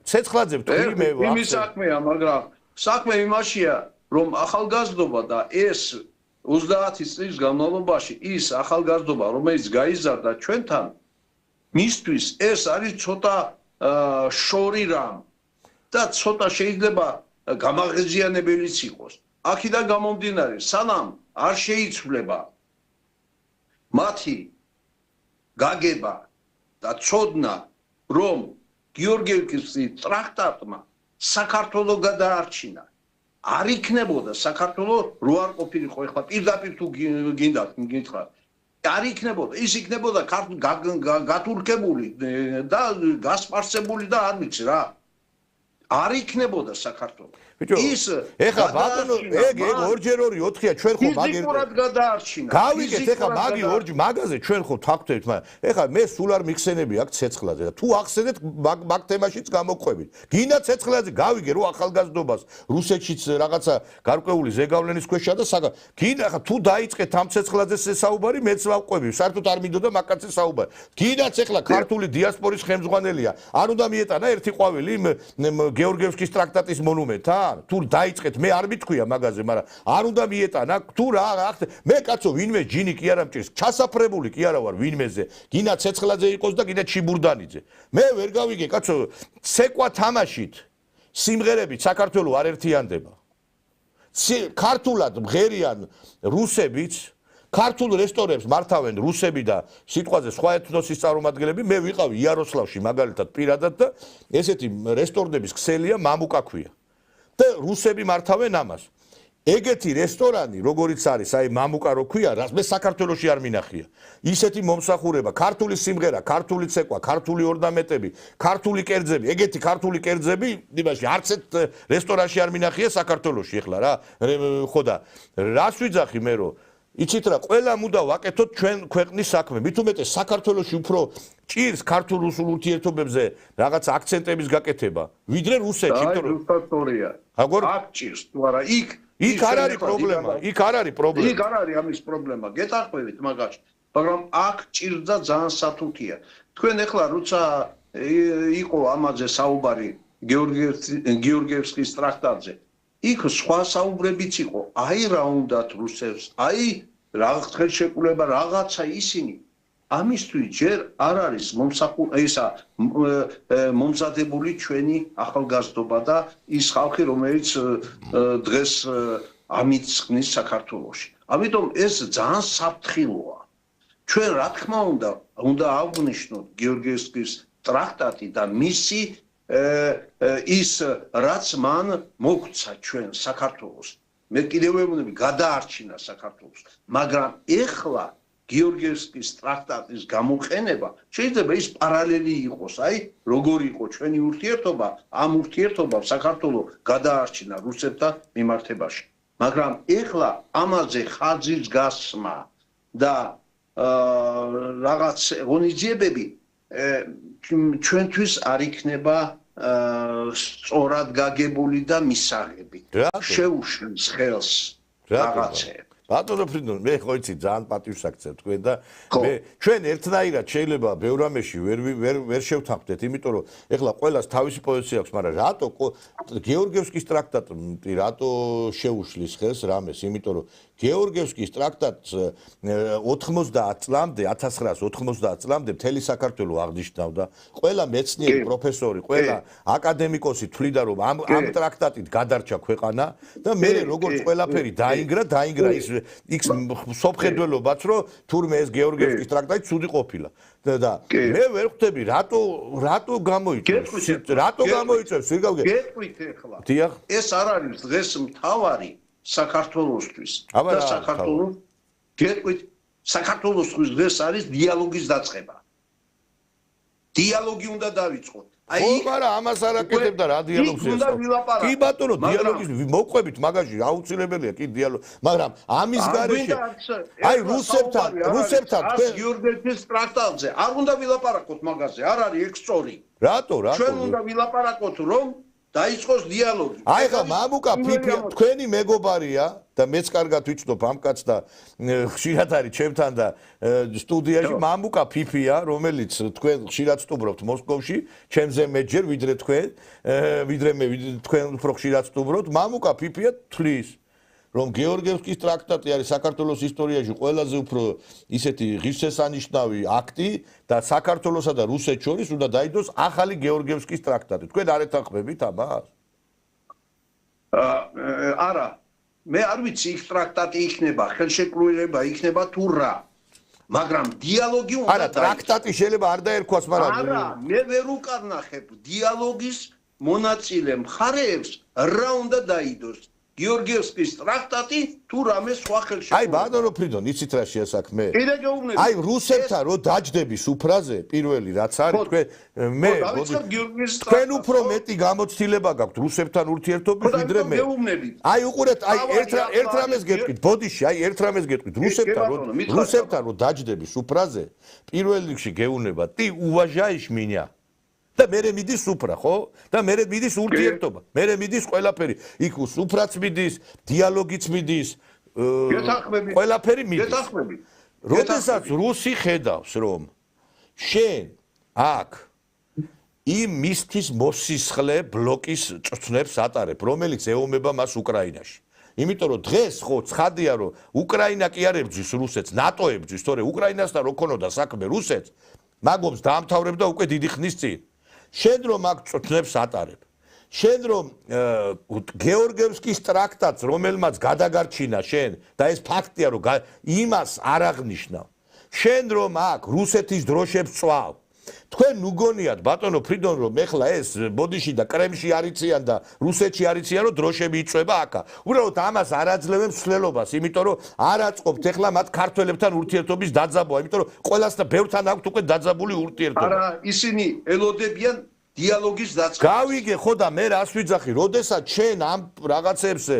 ცეცხლაძე ვთქვი მე ვახსენებ. იმის საქმეა, მაგრამ საქმე იმაშია, რომ ახალგაზრდობა და ეს 30 წლის განმავლობაში ის ახალგაზრდობა, რომელიც გაიზარდა ჩვენთან მისთვის ეს არის ცოტა შორი რამ და ცოტა შეიძლება გამაღიზიანებელიც იყოს. აქედან გამომდინარე, სანამ არ შეიცვლება მათი გაგება და ცოდნა, რომ გიორგიევსკის ტრაქტატმა საქართველოს გადაარჩინა. არ იქნებოდა საქართველოს რო არ ყოფილიყო, ეხლა პირდაპირ თუ გინდათ გითხრათ. არ იქნებოდა, ის იქნებოდა გათურქებული და გასპარსებული და არ ვიცი რა. არ იქნებოდა საქართველოს. ის ეხლა ბატონო ეგ 2x2 4-ია ჩვენ ხო ფიზიკურად გადაარჩინა. გავიგეთ ეხლა მაგაზე ჩვენ ხო თაგვდებით, მაგრამ ეხლა მე სულ არ მიხსენები აქ ცეცხლაძე და თუ ახსენეთ მაგ თემაშიც გამოყვებით. გინდა ცეცხლაძე გავიგე რომ ახალგაზრდობას რუსეთშიც რაღაცა გარკვეული ზეგავლენის ქვეშა და გინდა ხა თუ დაიწყეთ ამ ცეცხლაძეს საუბარი მეც ვაყვები. საერთოდ არ მინდოდა მაგკაცის საუბარი. გინდაც ეხლა ქართული დიასპორის ხელმძღვანელია. არ უნდა მიეტანა ერთი ყვავილი გეორგიევსკის ტრაქტატის მონუმენტთან? თუ დაიწყეთ მე არ მithქვია მაგაზე, მაგრამ არ უნდა მიეტანა თუ რა მე კაცო ვინმე ჯინი კი არა მჭირს, ჩასაფრებული კი არა ვარ ვინმეზე, გინდა ცეცხლაძე იყოს და გინდა ჩიბურდანიძე. მე ვერ გავიგე კაცო, ცეკვა თამაშით სიმღერებით საქართველოს არ ერთიანდება. ქართულად მღერიან რუსებიც, ქართულ რესტორნებს მართავენ რუსები და სიტყვაზე სხვა ეთნოსის წარმომადგენლები, მე ვიყავი იაროსლავში მაგალითად პირადად და ესეთი რესტორნების ქსელია მამუკა ქვია. და რუსები მართავენ ამას. ეგეთი რესტორანი, როგორიც არის, აი მამუკა რო ქვია, რას მე საქართველოში არ მინახია. ისეთი მომსახურება, ქართული სიმღერა, ქართული ცეკვა, ქართული ორნამენტები, ქართული კერძები, ეგეთი ქართული კერძები, იმაში არც ერთ რესტორანში არ მინახია საქართველოში ეხლა რა. ხო და რას ვიძახი მე რომ იცით რა, ყველა მუდა ვაკეთოთ ჩვენ ქვეყნის საქმე. მით უმეტეს საქართველოში უფრო ჭირს ქართულ-რუსულ ურთიერთობებზე რაღაც აქცენტების გაკეთება, ვიდრე რუსეთში, იმიტომ რომ რუსთორია. აქ ჭირს, თუ არა, იქ არ არის პრობლემა, იქ არ არის პრობლემა. იქ არ არის ამის პრობლემა, გეტყვევით მაგაში, მაგრამ აქ ჭირს და ძალიან სათუთია. თქვენ ეხლა როცა იყო ამაზე საუბარი გეორგიევსკის ტრაქტატზე, იქ სხვა საუბრებიც იყო, აი რა უნდათ რუსებს, აი რაღაც ხელშეკრულება, რაღაცა ისინი. ამისთვის ჯერ არ არის მომზადებული ჩვენი ახალგაზრდობა და ის ხალხი, რომელიც დღეს ამით ხნის საქართველოში. ამიტომ ეს ძალიან საფრთხილოა. ჩვენ რა თქმა უნდა აღვნიშნოთ გეორგიევსკის ტრაქტატი და მისი ის რაც მან მოგცა ჩვენ საქართველოს. მე კიდევ ვეუბნები გადაარჩინა საქართველოს, მაგრამ ეხლა გეორგიევსკის ტრაქტატის გამოყენება შეიძლება ის პარალელი იყოს, აი როგორ იყო ჩვენი ურთიერთობა, ამ ურთიერთობამ საქართველოს გადაარჩინა რუსებთან მიმართებაში. მაგრამ ეხლა ამაზე ხაზის გასმა და რაღაც ღონისძიებები ჩვენთვის არ იქნება სწორად გაგებული და მისაღები. შეუშლის ხელს რაღაცეებს. ბატონო ფრიდონ, მე ხო იცი ძალიან პატივს აქცევ თქვენ და მე ჩვენ ერთნაირად შეიძლება ბევრ რამეში ვერ შევთანხმდეთ, იმიტომ რომ ეხლა ყველას თავისი პოზიცია აქვს, მაგრამ რატო გეორგიევსკის ტრაქტატი რატო შეუშლის ხელს რამეს? იმიტომ რომ გეორგიევსკის ტრაქტატს 90 წლამდე, 1990 წლამდე მთელი საქართველოს აღნიშნავდა. ყველა მეცნიერი, პროფესორი, ყველა აკადემიკოსი თვლიდა, რომ ამ ტრაქტატით გადარჩა ქვეყანა და მე როგორც ყველაფერი დაინგრა ის სოფხედველობაც, რომ თურმე ეს გეორგიევსკის ტრაქტატი ცუდი ყოფილა. და მე ვერ ხვდები რატო გამოიწევს? რატო გამოიწევს? გეტყვით ეხლა. ეს არ არის დღეს მთავარი საქართველოსთვის და საქართველოს გეტყვით საქართველოსთვის დღეს არის დიალოგის დაწყება. დიალოგი უნდა დავიწყოთ. ხო, მაგრამ ამას არ აკეთებდა რა დიალოგს ეს. კი ბატონო, დიალოგის მოყვებით მაგაში აუცილებელია კი დიალოგი, მაგრამ ამის გარეშე აი რუსებთან თქვენ გიორგიევსკის ტრაქტატზე არ უნდა ვილაპარაკოთ მაგაზე, არ არის ეგ სწორი. რატო? ჩვენ უნდა ვილაპარაკოთ რომ დაიწყოს დიალოგი. აი ხა მამუკა ფიფია თქვენი მეგობარია და მეც კარგად ვიცნობ ამ კაცს და ხშირად არის ჩემთან და სტუდიაში მამუკა ფიფია, რომელიც თქვენ ხშირად სტუმრობთ მოსკოვში, ჩემზე მეჯერ ვიდრე მე თქვენ უფრო ხშირად სტუმრობთ. მამუკა ფიფია თვლის რომ გეორგიევსკის ტრაქტატი არის საქართველოს ისტორიაში ყველაზე უფრო ისეთი ღირსშესანიშნავი აქტი და საქართველოსა და რუსეთს შორის უნდა დაიდოს ახალი გეორგიევსკის ტრაქტატი. თქვენ არ ეთანხმებით ამას? არა. მე არ ვიცი იქ ტრაქტატი იქნება, ხელშეკრულება იქნება თუ რა. მაგრამ დიალოგი უნდა არა, ტრაქტატი შეიძლება არ დაერქვას, მაგრამ არა, მე ვერ უკარნახებ დიალოგის მონაწილე მხარეებს რა უნდა დაიდოს. გიორგიევსკის ტრაქტატი თუ რამე სხვა ხელშეკრულება. აი ბატონო ფრიდონ, იცით რა შეასაქმე? კიდე გეუბნები. აი რუსებთან რო დაჯდები სუფრაზე, პირველი რაც არის, თქვენ მე თქვენ უფრო მეტი გამოცდილება გაქვთ რუსებთან ურთიერთობის ვიდრე მე. აი უყურეთ, აი ერთ რამეს გეტყვით, ბოდიში, აი ერთ რამეს გეტყვით, რუსებთან რო დაჯდები სუფრაზე, პირველ რიგში გეუბნება, ты уважаешь меня? და მე მიდის სუფრა, ხო? და მე მიდის ურთიერთობა. მე მიდის ყველაფერი. იქ სუფრაც მიდის, დიალოგიც მიდის, ყველაფერი მიდის. როდესაც რუსი ხედავს, რომ შენ აქ იმ მისთვის მოსისხლე ბლოკის წვნებს ატარებ, რომელიც ეომება მას უკრაინაში. იმიტომ რომ დღეს ხო ცხადია რომ უკრაინა კი არ ებრძვის რუსეთს, ნატო ებრძვის, თორე უკრაინასთან რო ქონოდა საქმე რუსეთს, მაგობს დაამთავრებდა უკვე დიდი ხნის წინ. შენ რომ აქ წვნებს ატარებ. შენ რომ გეორგიევსკის ტრაქტატს, რომელმაც გადაგარჩინა შენ და ეს ფაქტია რომ იმას არ აღნიშნავ. შენ რომ აქ რუსეთის დროშებს წვავ. თქვენ ნუგონიათ ბატონო ფრიდონ რომ ეხლა ეს ბოდიში და კრემლში არიციან და რუსეთში არიციან რომ დროშები იწვება აქა. უბრალოდ ამას არ აძლევენ მსვლელობას, იმიტომ რომ არ აწყობთ ეხლა მათ ქართველებთან ურთიერთობის დაძაბვა, იმიტომ რომ ყველასთან ბევრთან აქვთ უკვე დაძაბული ურთიერთობა. არა, ისინი ელოდებიან დიალოგის დაწყებას. გავიგე ხო და მე რას ვიძახი, როდესაც შენ ამ რაღაცებზე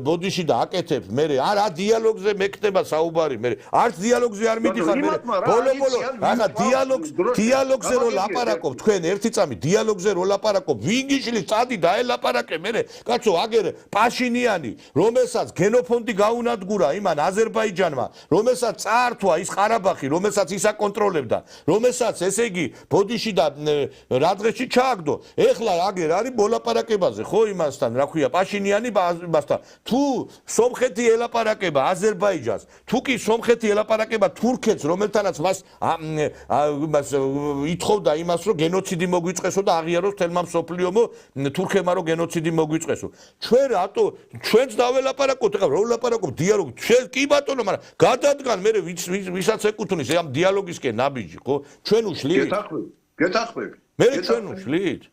ბოდიში და აკეთებ, მე არა დიალოგზე მეკდება საუბარი, მე არც დიალოგზე არ მიდიხარ, მე ბოლო ახლა დიალოგზე რო ლაპარაკობ, თქვენ ერთი წამი დიალოგზე რო ლაპარაკობ, ვინგიშლის წადი დაელაპარაკე, მე კაცო აგერ პაშინიანი, რომელსაც გენოფონდი გაუნადგურა იმან აზერბაიჯანმა, რომელსაც წაართვა ის ყარაბაღი, რომელსაც ის აკონტროლებდა, რომელსაც ესე იგი ბოდიში და რა დღეში ჩააგდო. ეხლა აგერ არის მოლაპარაკებაზე, ხო იმასთან, რა ქვია, პაშინიანი მასთან. თუ სომხეთი ელაპარაკება აზერბაიჯანს, თუ კი სომხეთი ელაპარაკება თურქეთს, რომელთანაც მას ითხოვდა იმას, რომ გენოციდი მოგვიწყესო და აღიაროს თელმა მსოფლიომო თურქებმა რომ გენოციდი მოგვიწყესო. ჩვენ რატო ჩვენც დაველაპარაკოთ, ეხლა რო ვლაპარაკობ დიალოგი, ჩვენ კი ბატონო, მაგრამ გადადგან მე ვისაც ეკუთვნის ამ დიალოგისკენ ნაბიჯი, ხო? ჩვენ უშლით. გეთახმები. მე ჩვენ უშლით.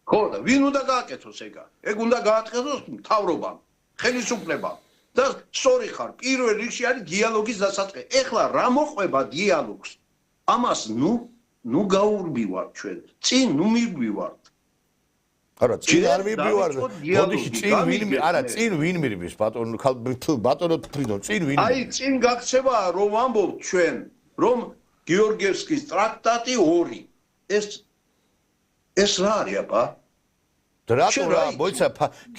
ხო და ვინ უნდა გააკეთოს ეგა? ეგ უნდა გააკეთოს მთავრობამ, ხელისუფლებამ. და სწორი ხარ, პირველ რიგში არის დიალოგის დასაწყე. ეხლა რა მოყვება დიალოგს? ამას ნუ გაურბივართ ჩვენ. წინ ნუ მივივართ. არა, წინ არ მივივართ. ბოდიში წინ ვინ არა, წინ ვინ მივივის ბატონო ფრიდონ, წინ ვინ? აი, წინ გაქცევა რომ ვამბობთ ჩვენ, რომ გიორგიევსკის ტრაქტატი 2. ეს რა არის აბა? რატო რა, მოიცა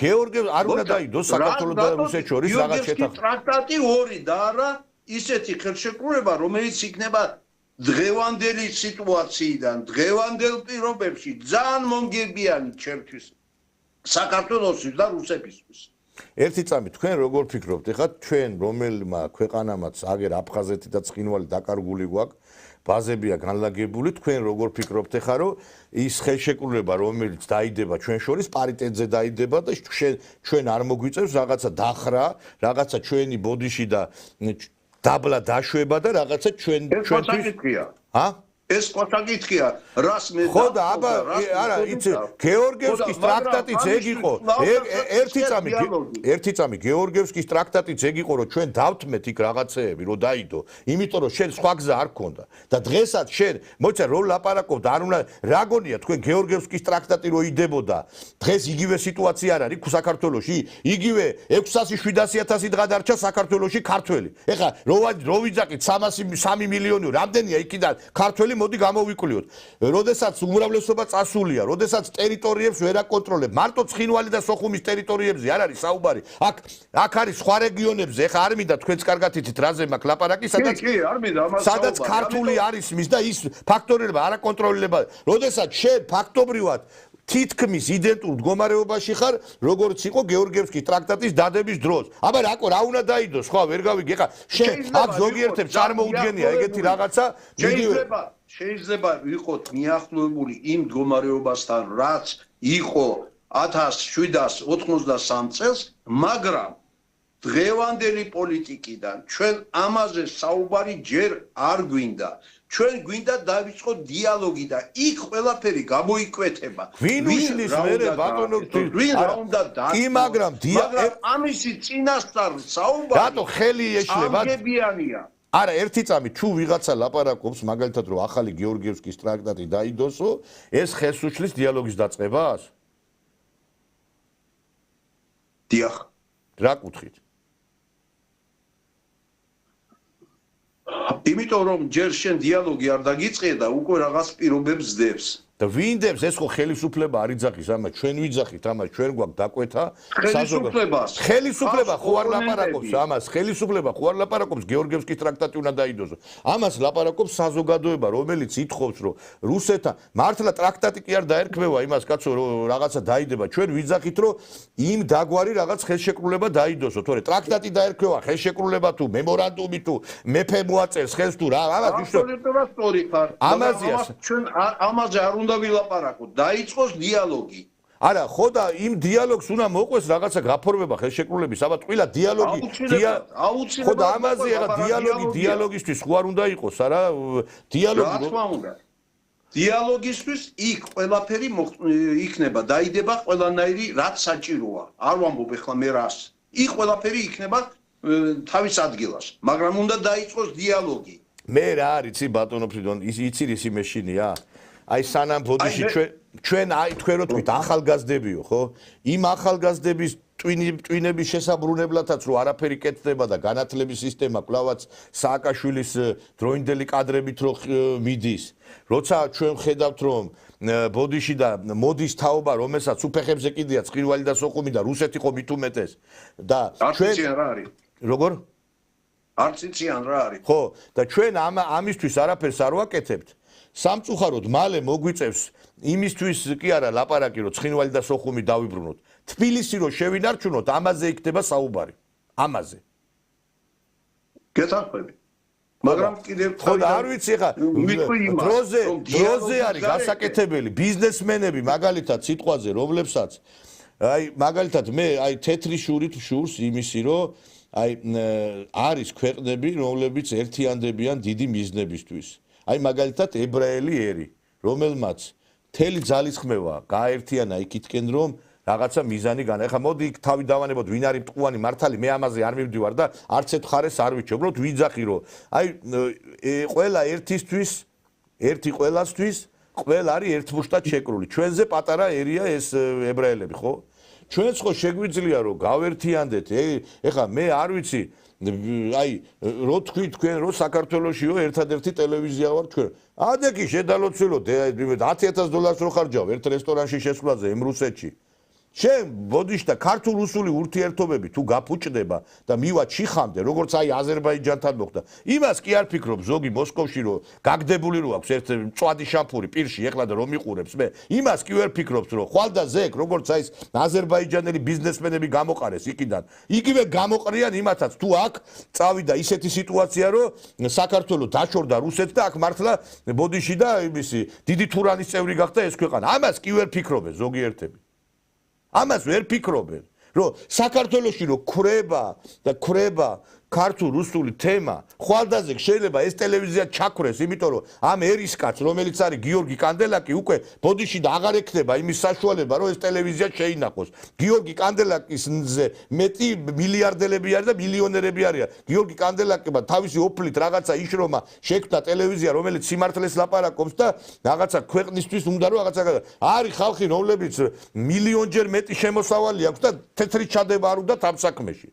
გეორგიევს არ უნდა დაიდოს საქართველოს და რუსეთს შორის რაღაც შეთანხმება. ტრაქტატი 2 და არა ისეთი ხელშეკრულება, რომელიც იქნება დღევანდელი სიტუაციიდან, დღევანდელ პირობებში ძალიან მომგებიანი ჩემთვის საქართველოსთვის და რუსეთისთვის. ერთი წამი თქვენ როგორ ფიქრობთ, ეხლა ჩვენ რომელმა ქვეყანამაც აგერ აფხაზეთი და ცხინვალი დაკარგული გვაქვს, ბაზებია განლაგებული, თქვენ როგორ ფიქრობთ ეხლა რომ ის ხელშეკრულება რომელიც დაიდება ჩვენ შორის პარიტეტზე დაიდება და ჩვენ არ მოგვიწევს რაღაცა დახრა, რაღაცა ჩვენი ბოდიში და დაბლა დაშვება და რაღაცა ჩვენთვის ეს ყოთაკითხია რას მე ხო და აბა არა იცი გეორგიევსკის ტრაქტატიც ეგ იყო ერთი წამი გეორგიევსკის ტრაქტატიც ეგ იყო რომ ჩვენ დავთმეთ იქ რაღაცეები რომ დაიდო იმიტომ რომ შენ სხვა გზა არ გქონდა და დღესაც შენ მოიცა რო ლაპარაკობ და არ უნდა რა გონია თქვენ გეორგიევსკის ტრაქტატი რო იდებოდა დღეს იგივე სიტუაცია არ არის საქართველოში იგივე 600-700,000 დღა დარჩა საქართველოში ქართველი ეხლა რო ვიძახით 3 მილიონი რამდენია იქიდან ქართველი მოდი გამოვიკვლიოთ. როდესაც უმრავლესობა წასულია, როდესაც ტერიტორიებს ვერ აკონტროლებ, მარტო ცხინვალი და სოხუმის ტერიტორიებზე არ არის საუბარი. აქ არის სხვა რეგიონებზე, ეხა არ მინდა თქვენც კარგად იცით რაზე მაქვს ლაპარაკი, სადაც ქართული არის მის და ის ფაქტორები არ აკონტროლება. როდესაც შენ ფაქტობრივად თითქმის იდენტურ მდგომარეობაში ხარ, როგორც იყო გეორგიევსკის ტრაქტატის დადების დროს. აბა რა უნდა დაიდოს, სხვა ვერ გავიგე. ეხა შენ აქ ზოგიერთებს წარმოუდგენია ეგეთი რაღაცა, შეიძლება ვიყოთ მიახლოებული იმ მდგომარეობასთან, რაც იყო 1793 წელს, მაგრამ დღევანდელი პოლიტიკიდან ჩვენ ამაზე საუბარი ჯერ არ გვინდა. ჩვენ გვინდა დავიწყოთ დიალოგი და იქ ყველაფერი გამოიკვეთება. ვინ უშლის მერე ბატონო ვინ რა უნდა და კი მაგრამ ამისი წინასწარ საუბარი რატო ხელი ეშლება? ამგებიანია. არა, ერთი წამი თუ ვიღაცა ლაპარაკობს მაგალითად რომ ახალი გეორგიევსკის ტრაქტატი დაიდოსო, ეს ხელს უშლის დიალოგის დაწყებას? დიახ. რა კუთხით? იმიტომ რომ ჯერ შენ დიალოგი არ დაგიწყე და უკვე რაღაც პირობებს ძდებს. და ვინდებს ეს ხო ხელისუფლება არ იძახის ამას, ჩვენ ვიძახით ამას, ჩვენ გვაქვს დაკვეთა ხელისუფლება ხო არ ლაპარაკობს ამას, ხელისუფლება ხო არ ლაპარაკობს გეორგიევსკის ტრაქტატი უნდა დაიდოსო. ამას ლაპარაკობს საზოგადოება, რომელიც ითხოვს რომ რუსეთთან მართლა ტრაქტატი კი არ დაერქმევა იმას კაცო რომ რაღაცა დაიდება. ჩვენ ვიძახით რომ იმ დაგვარი რაღაც ხელშეკრულება დაიდოსო, თორე ტრაქტატი დაერქმევა, ხელშეკრულება თუ მემორანდუმი თუ მეფე მოაწერს ხელს თუ რა, ამას აბსოლუტურად სწორი ხარ. ამაზეა ჩვენ ამაზე არ უნდა ვილაპარაკოთ, დაიწყოს დიალოგი. არა, ხო და იმ დიალოგს უნდა მოყვეს რაღაცა გაფორმება ხელშეკრულების, აბა ტყილა დიალოგი ხო და ამაზე რა დიალოგისთვის ხო არ უნდა იყოს, არა? დიალოგი რა თქმა უნდა. დიალოგისთვის იქ ყველაფერი იქნება, დაიდება ყველანაირი რაც საჭიროა. არ ვამბობ ახლა მე რას. იქ ყველაფერი იქნება თავის ადგილას, მაგრამ უნდა დაიწყოს დიალოგი. მე რა არიცი ბატონო ფრიდონ, იცი ისი მეშინია? აი სანამ ბოდიში ჩვენ აი თქვენ რო თქვით ახალგაზრდებიო, ხო? იმ ახალგაზრდების ტვინების შესაბრუნებლათაც რომ არაფერი კეთდება და განათლების სისტემა კვლავაც სააკაშვილის დროინდელი კადრებით რო მიდის. როცა ჩვენ ხედავთ რომ ბოდიში და მოდის თაობა რომელსაც უფეხებზე კიდია ცხირვალი და სოხუმი და რუსეთი ხო მით უმეტეს და ჩვენ რა არის? როგორ? არც იციან რა არის? ხო, და ჩვენ ამისთვის არაფერს არ ვაკეთებთ. სამწუხაროდ მალე მოგვიწევს იმისთვის კი არა ლაპარაკი რომ ცხინვალი და სოხუმი დავიბრუნოთ. თბილისი რო შევინარჩუნოთ, ამაზე იქნება საუბარი. ამაზე. გეთანხმები. მაგრამ კიდევ ხო და არ ვიცი ხა დროზე არის გასაკეთებელი ბიზნესმენები მაგალითად სიტყვაზე რომლებსაც აი მაგალითად მე აი თეთრი შურით შურს იმისი რომ აი არის ქვეყნები რომლებიც ერთიანდებიან დიდი მიზნებისთვის. აი მაგალითად ებრაელი ერი, რომელმაც მთელი ძალისხმევა გააერთიანა იქითკენ რომ რაღაცა მიზანი განა. ეხლა მოდი იქ თავი დავანებოთ ვინ არის მტყუანი მართალი, მე ამაზე არ მივდივარ და არც ერთ ხარეს არ ვიცი. უბრალოდ ვიძახი რომ აი ყველა ერთისთვის, ერთი ყველასთვის, ყველა არის ერთმუშტად შეკრული. ჩვენზე პატარა ერია ეს ებრაელები, ხო? ჩვენც ხო შეგვიძლია რომ გავერთიანდეთ. ეხლა მე არ ვიცი აი რო თქვი თქვენ რო საქართველოსიო ერთადერთი ტელევიზია ვარ ჩვენ. ადექი შედალოცილო $10,000 რო ხარჯავ ერთ რესტორანში შესვლაზე იმ რუსეთში. შენ ბოდიში და ქართულ-რუსული ურთიერთობები თუ გაფუჭდება და მივა ჩიხამდე, როგორც აი აზერბაიჯანთან მოხდა. იმას კი არ ფიქრობ ზოგი მოსკოვში რომ გაგდებული რო აქვს ერთ მწვადი შამფური პირში ეხლა და რომ მიყურებს მე. იმას კი ვერ ფიქრობს რომ ხვალ და ზეკ როგორც აი აზერბაიჯანელი ბიზნესმენები გამოყარეს იქიდან. იგივე გამოყრიან იმათაც თუ აქ წავიდა ისეთი სიტუაცია რომ საქართველოს დაშორდა რუსეთს და აქ მართლა ბოდიში და იმისი დიდი თურანის წევრი გახდა ეს ქვეყანა. ამას კი ვერ ფიქრობენ ზოგიერთები. ამას ვერ ფიქრობენ, რომ საქართველოში რო ქრება ქართულ-რუსული თემა, ხვალდაზე შეიძლება ეს ტელევიზია ჩაქრეს, იმიტომ რომ ამ ერისკაც, რომელიც არის გიორგი კანდელაკი, უკვე ბოდიში და აღარ ექნება იმის საშუალება, რომ ეს ტელევიზია შეინახოს. გიორგი კანდელაკისზე მეტი მილიარდელები არის და მილიონერები არიან. გიორგი კანდელაკმა თავისი ოფლით რაღაცა იშრომა, შექმნა ტელევიზია, რომელიც სიმართლეს ლაპარაკობს და რაღაცა ქვეყნისთვის უნდა რომ რაღაცა არის ხალხი, რომლებიც მილიონჯერ მეტი შემოსავალი აქვს და თეთრი ჩადება არ უნდათ ამ საქმეში.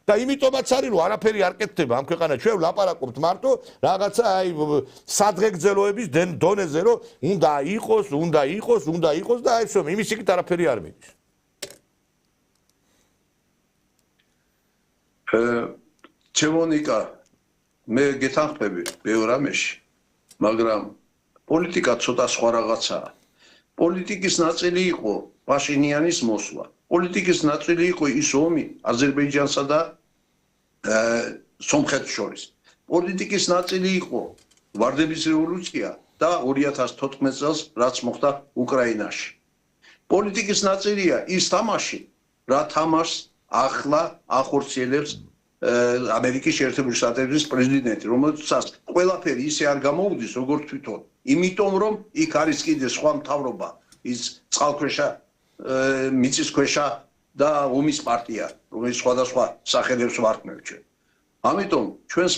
და იმიტომაც არის რომ არაფერი არ კეთდება ამ ქვეყანაში. ჩვენ ვლაპარაკობთ მარტო რაღაცა აი სადღეგრძელოების დონეზე რომ უნდა იყოს და აი ესო იმის იქით არაფერი არ მიდის. ჩემონიკა მე გეთანხმები ბევრ რამეში, მაგრამ პოლიტიკა ცოტა სხვა რაღაცაა. პოლიტიკის ნაწილი იყო პაშინიანის მოსვლა. პოლიტიკის ნაწილი იყო ის ომი აზერბაიჯანსა და სომხეთს შორის. პოლიტიკის ნაწილი იყო ვარდების რევოლუცია და 2014 წელს რაც მოხდა უკრაინაში. პოლიტიკის ნაწილია ის თამაში, რა თამაშს ახლა ახორციელებს ამერიკის შეერთებული შტატების პრეზიდენტი, რომელსაც ყველაფერი ისე არ გამოუდის, როგორც თვითონ. იმიტომ რომ იქ არის კიდე სხვა მთავრობა, ის წყალქვეშა, მიწისქვეშა და ომის პარტია, რომელიც სხვადასხვა სახელებს ვარქმევთ. ამიტომ ჩვენს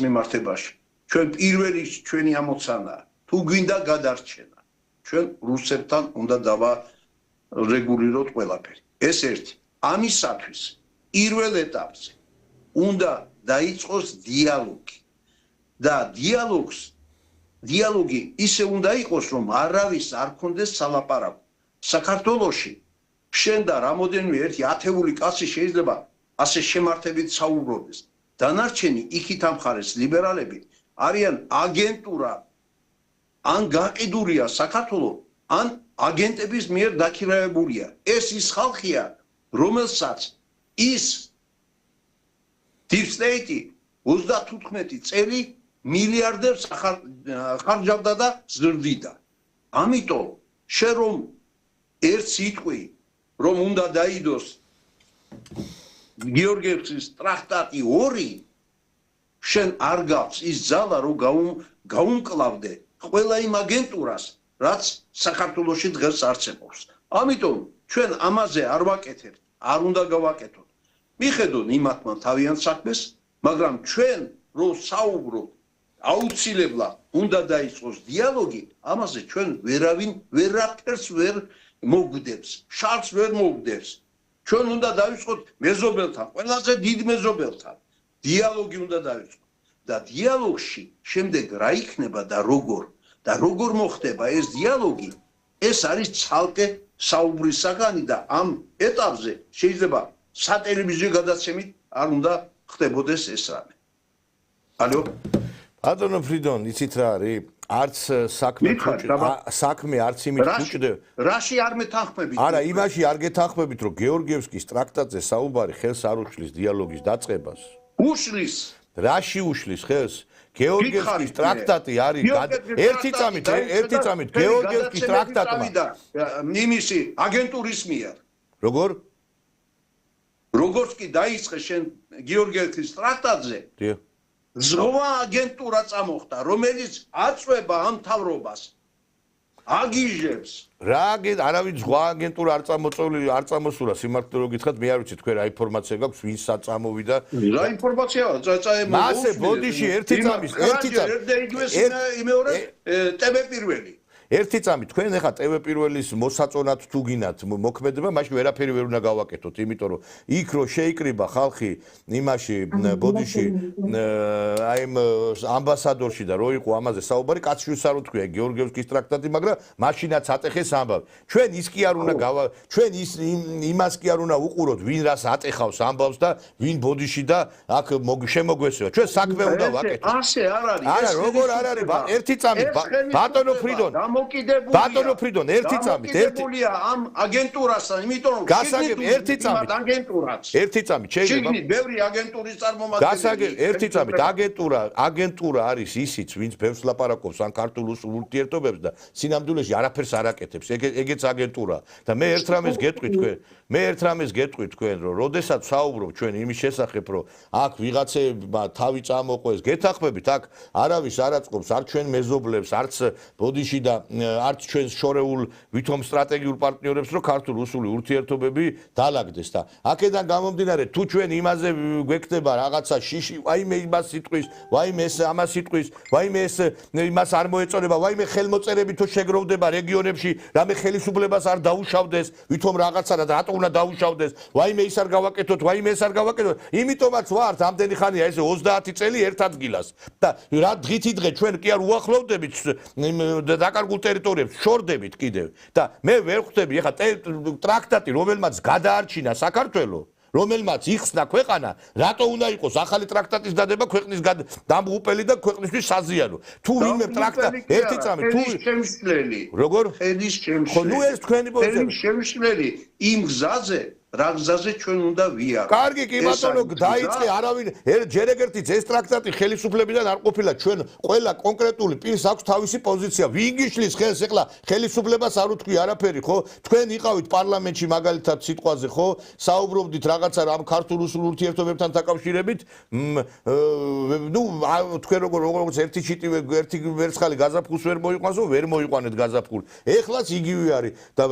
მიმართებაში ჩვენ პირველი ჩვენი ამოცანაა, თუ გვინდა გადარჩენა, ჩვენ რუსებთან უნდა დავარეგულიროთ ყველაფერი. ეს ერთი. ამისათვის პირველ ეტაპზე უნდა დაიწყოს დიალოგი და დიალოგი ისე უნდა იყოს, რომ არავის არ კონდეს სალაპარაკო. საქართველოში შენდა რამოდენიმე ერთი ათეული კაცი შეიძლება ასე შემართებით საუბრობდეს. დანარჩენი იქით ამხარეს ლიბერალები არიან აგენტურა ან გაყიდულია საქართველო ან აგენტების მიერ დაქირავებულია. ეს ის ხალხია, რომელსაც ის deep state 35 წელი მილიარდებს ხარჯავდა და ზრდიდა. ამიტომ შენ რომ ერთ სიტყვი რომ უნდა დაიდოს გიორგიევსკის ტრაქტატი 2 შენ არ გაქვს ის ძალა რომ გაუმკლავდე ყველა იმ აგენტურას რაც საქართველოში დღეს არსებობს. ამიტომ ჩვენ ამაზე არ ვაკეთებთ, არ უნდა გავაკეთოთ. მიხედონ იმათმა თავიანთ საქმეს, მაგრამ ჩვენ რო საუბრობთ, აუცილებლად უნდა დაიწყოს დიალოგი, ამაზე ჩვენ ვერავინ ვერაფერს ვერ მოგვდებს, შარს ვერ მოგვდებს. ჩვენ უნდა დავიწყოთ მეზობელთან, ყველაზე დიდ მეზობელთან. დიალოგი უნდა დავიწყოთ. და დიალოგში შემდეგ რა იქნება და როგორ მოხდება ეს დიალოგი, ეს არის ცალკე საუბრის საგანი და ამ ეტაპზე შეიძლება სატელევიზიო გადაცემით არ უნდა ხდებოდეს ეს რამე. ალო? ბატონო ფრიდონ, იცით რა არის? არც საქმე არც იმით უჭდება. რაში არ მეთანხმებით? არა, იმაში არ გეთანხმებით, რომ გეორგიევსკის ტრაქტატზე საუბარი ხელს არ უშლის დიალოგის დაწყებას. უშლის. რაში უშლის ხელს? გეორგიევსკის ტრაქტატი არის ერთი წამით გეორგიევსკის ტრაქტატმა იმისი აგენტურის მიერ. როგორც კი დაიწყე შენ გეორგიევსკის ტრაქტატზე, ზღვა აგენტურა წამოხდა, რომელიც აწვება ამ მთავრობას. აგიჟებს. არავინ ზღვა აგენტურა არ წამოსულა სიმართლე რო გითხრათ, მე არ ვიცი თქვენ რა ინფორმაცია გაქვს, ვინ საწამოვიდა. რა ინფორმაციაა? მასე ბოდიში ერთი წამის ტევე პირველი. ერთი წამი თქვენ ეხა ტევე პირველის მოსაწონად თუ გინათ მოქმედება, მაშინ ვერაფერი ვერ უნდა გავაკეთოთ, იმიტომ რომ იქ რო შეიკრიბა ხალხი იმაში ბოდიში აი ამბასადორში და რო იყო ამაზე საუბარი, კაცშვილს არ უთქვია გეორგიევსკის ტრაქტატი, მაგრამ მაშინაც ატეხეს ამბავი. ჩვენ ის კი არ უნდა ჩვენ იმას კი არ უნდა უყუროთ, ვინ რას ატეხავს ამბავს და ვინ ბოდიში და აქ შემოგვესვა. ჩვენ საქმე უნდა ვაკეთოთ. ასე არ არის. არა, როგორ არ არის? ერთი წამი ბატონო ფრიდონ ბატონო ფრიდონ, ერთი წამით, ამ აგენტურასთან, იმიტომ რომ გასაგებ ერთი წამით აგენტურაც. ერთი წამით შეიძლება. შეგნით ბევრი აგენტურის წარმომადგენელი. გასაგებ ერთი წამით, აგენტურა არის ისიც, ვინც ბევრს ლაპარაკობს ან ქართულ ურთიერთობებს და სინამდვილეში არაფერს არ აკეთებს. ეგეც აგენტურაა. და მე ერთ რამეს გეტყვით თქვენ, რომ როდესაც საუბრობ ჩვენ იმის შესახებ, რომ აქ ვიღაცებმა თავი წამოყვეს, გეთახმებით, აქ არავის არ აწყობს, არ ჩვენ მეზობლებს, არც ბოდიში და არც ჩვენს შორეულ ვითომ სტრატეგიულ პარტნიორებს, რომ ქართულ-რუსული ურთიერთობები დაალაგდეს და აქედან გამომდინარე, თუ ჩვენ იმაზე გვექნება რაღაცა შიში, ვაიმე იმას სიტყვის, ვაიმე ეს ამას სიტყვის, ვაიმე ეს იმას არ მოეწონება, ვაიმე ხელმოწერები თუ შეგროვდება რეგიონებში, რამე ხელისუფლებას არ დაუშავდეს, ვითომ რაღაცა და რატო უნდა დაუშავდეს, ვაიმე ის არ გავაკეთოთ, ვაიმე ეს არ გავაკეთოთ, იმიტომაც ვართ ამდენი ხანია ესე 30 წელი ერთ ადგილას და რა დღითი დღე ჩვენ კი არ უახლოვდებით დაკარგულ ტერიტორიებს, შორდებით კიდევ და მე ვერ ხვდები ეხა ტრაქტატი, რომელმაც გადაარჩინა საქართველო, რომელმაც იხსნა ქვეყანა, რატო უნდა იყოს ახალი ტრაქტატის დადება ქვეყნის დამღუპელი და ქვეყნისთვის საზიანო. თუ ვინმე ტრაქტატი ერთი წამი თუ შემსვლელი. როგორ? ხედის შემსვლელი. ხო, ნუ ეს თქვენი პოზიცია. შემსვლელი იმ გზაზე, რა გზაზე ჩვენ უნდა ვიარო. კარგი კი ბატონო დაიწყე არავინ ჯერ ეგერთიც ეს ტრაქტატი ხელისუფლებიდან არ ყოფილა ჩვენ ყველა კონკრეტული პირს აქვს თავისი პოზიცია ვინ გიშლის ხელს ეხლა ხელისუფლებას არ უთქვი არაფერი ხო თქვენ იყავით პარლამენტში მაგალითად სიტყვაზე ხო საუბრობდით რაღაცა რამ ქართულ-რუსულ ურთიერთობებთან დაკავშირებით ნუ თქვენ როგორც ერთი ჩიტივე ერთი ვერცხალი გაზაფხულს ვერ მოიყვანსო ვერ მოიყვანეთ გაზაფხულ ეხლაც იგივე არის და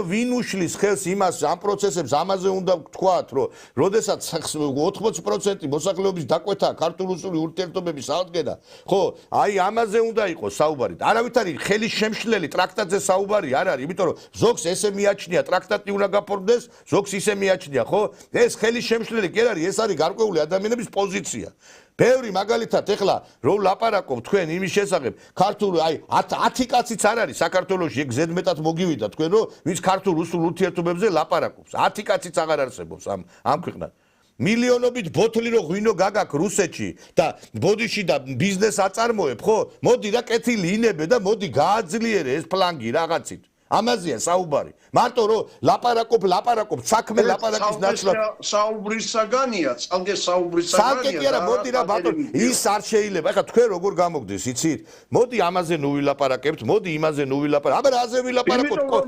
ვინ უშლის ხელს იმას ამ პროცესებს ამაზე უნდა ვთქვათ, რომ როდესაც 80% მოსახლეობის დაკვეთა ქართულ-რუსული ურთიერთობების აღდგენა, ხო, აი ამაზე უნდა იყოს საუბარი. არავითარი ხელის შემშლელი ტრაქტატზე საუბარი არ არის, იმიტომ რომ ზოგს ესე მიაჩნია ტრაქტატი უნდა გაფორმდეს, ზოგს ისე მიაჩნია, ხო? ეს ხელის შემშლელი კი არ არის, ეს არის გარკვეული ადამიანების პოზიცია. ბევრი მაგალითად ეხლა რომ ლაპარაკობ თქვენ იმის შესახებ ქართული აი 10 კაციც არ არის საქართველოში ეგ ზედმეტად მოგივიდა თქვენ რომ ვინც ქართულ-რუსულ ურთიერთობებზე ლაპარაკობს 10 კაციც აღარ არსებობს ამ ქვეყნად მილიონობით ბოთლი რო ღვინო გაგაკ რუსეთში და ბოდიში და ბიზნეს აწარმოებ ხო მოდი რა კეთილი ინებე და მოდი გააძლიერე ეს ფლანგი რაღაცით ამაზეა საუბარი მარტო რომ ლაპარაკობ საქმე ლაპარაკის ნაცვლად საუბრის საგანია წალგე საუბრის საგანია საქმე კი არა მოდი რა ბატონო ის არ შეიძლება ეხლა თქვენ როგორ გამოგდეს იცით მოდი ამაზე ნუ ვილაპარაკებთ მოდი იმაზე ნუ ვილაპარაკებთ აბა რაზე ვილაპარაკოთ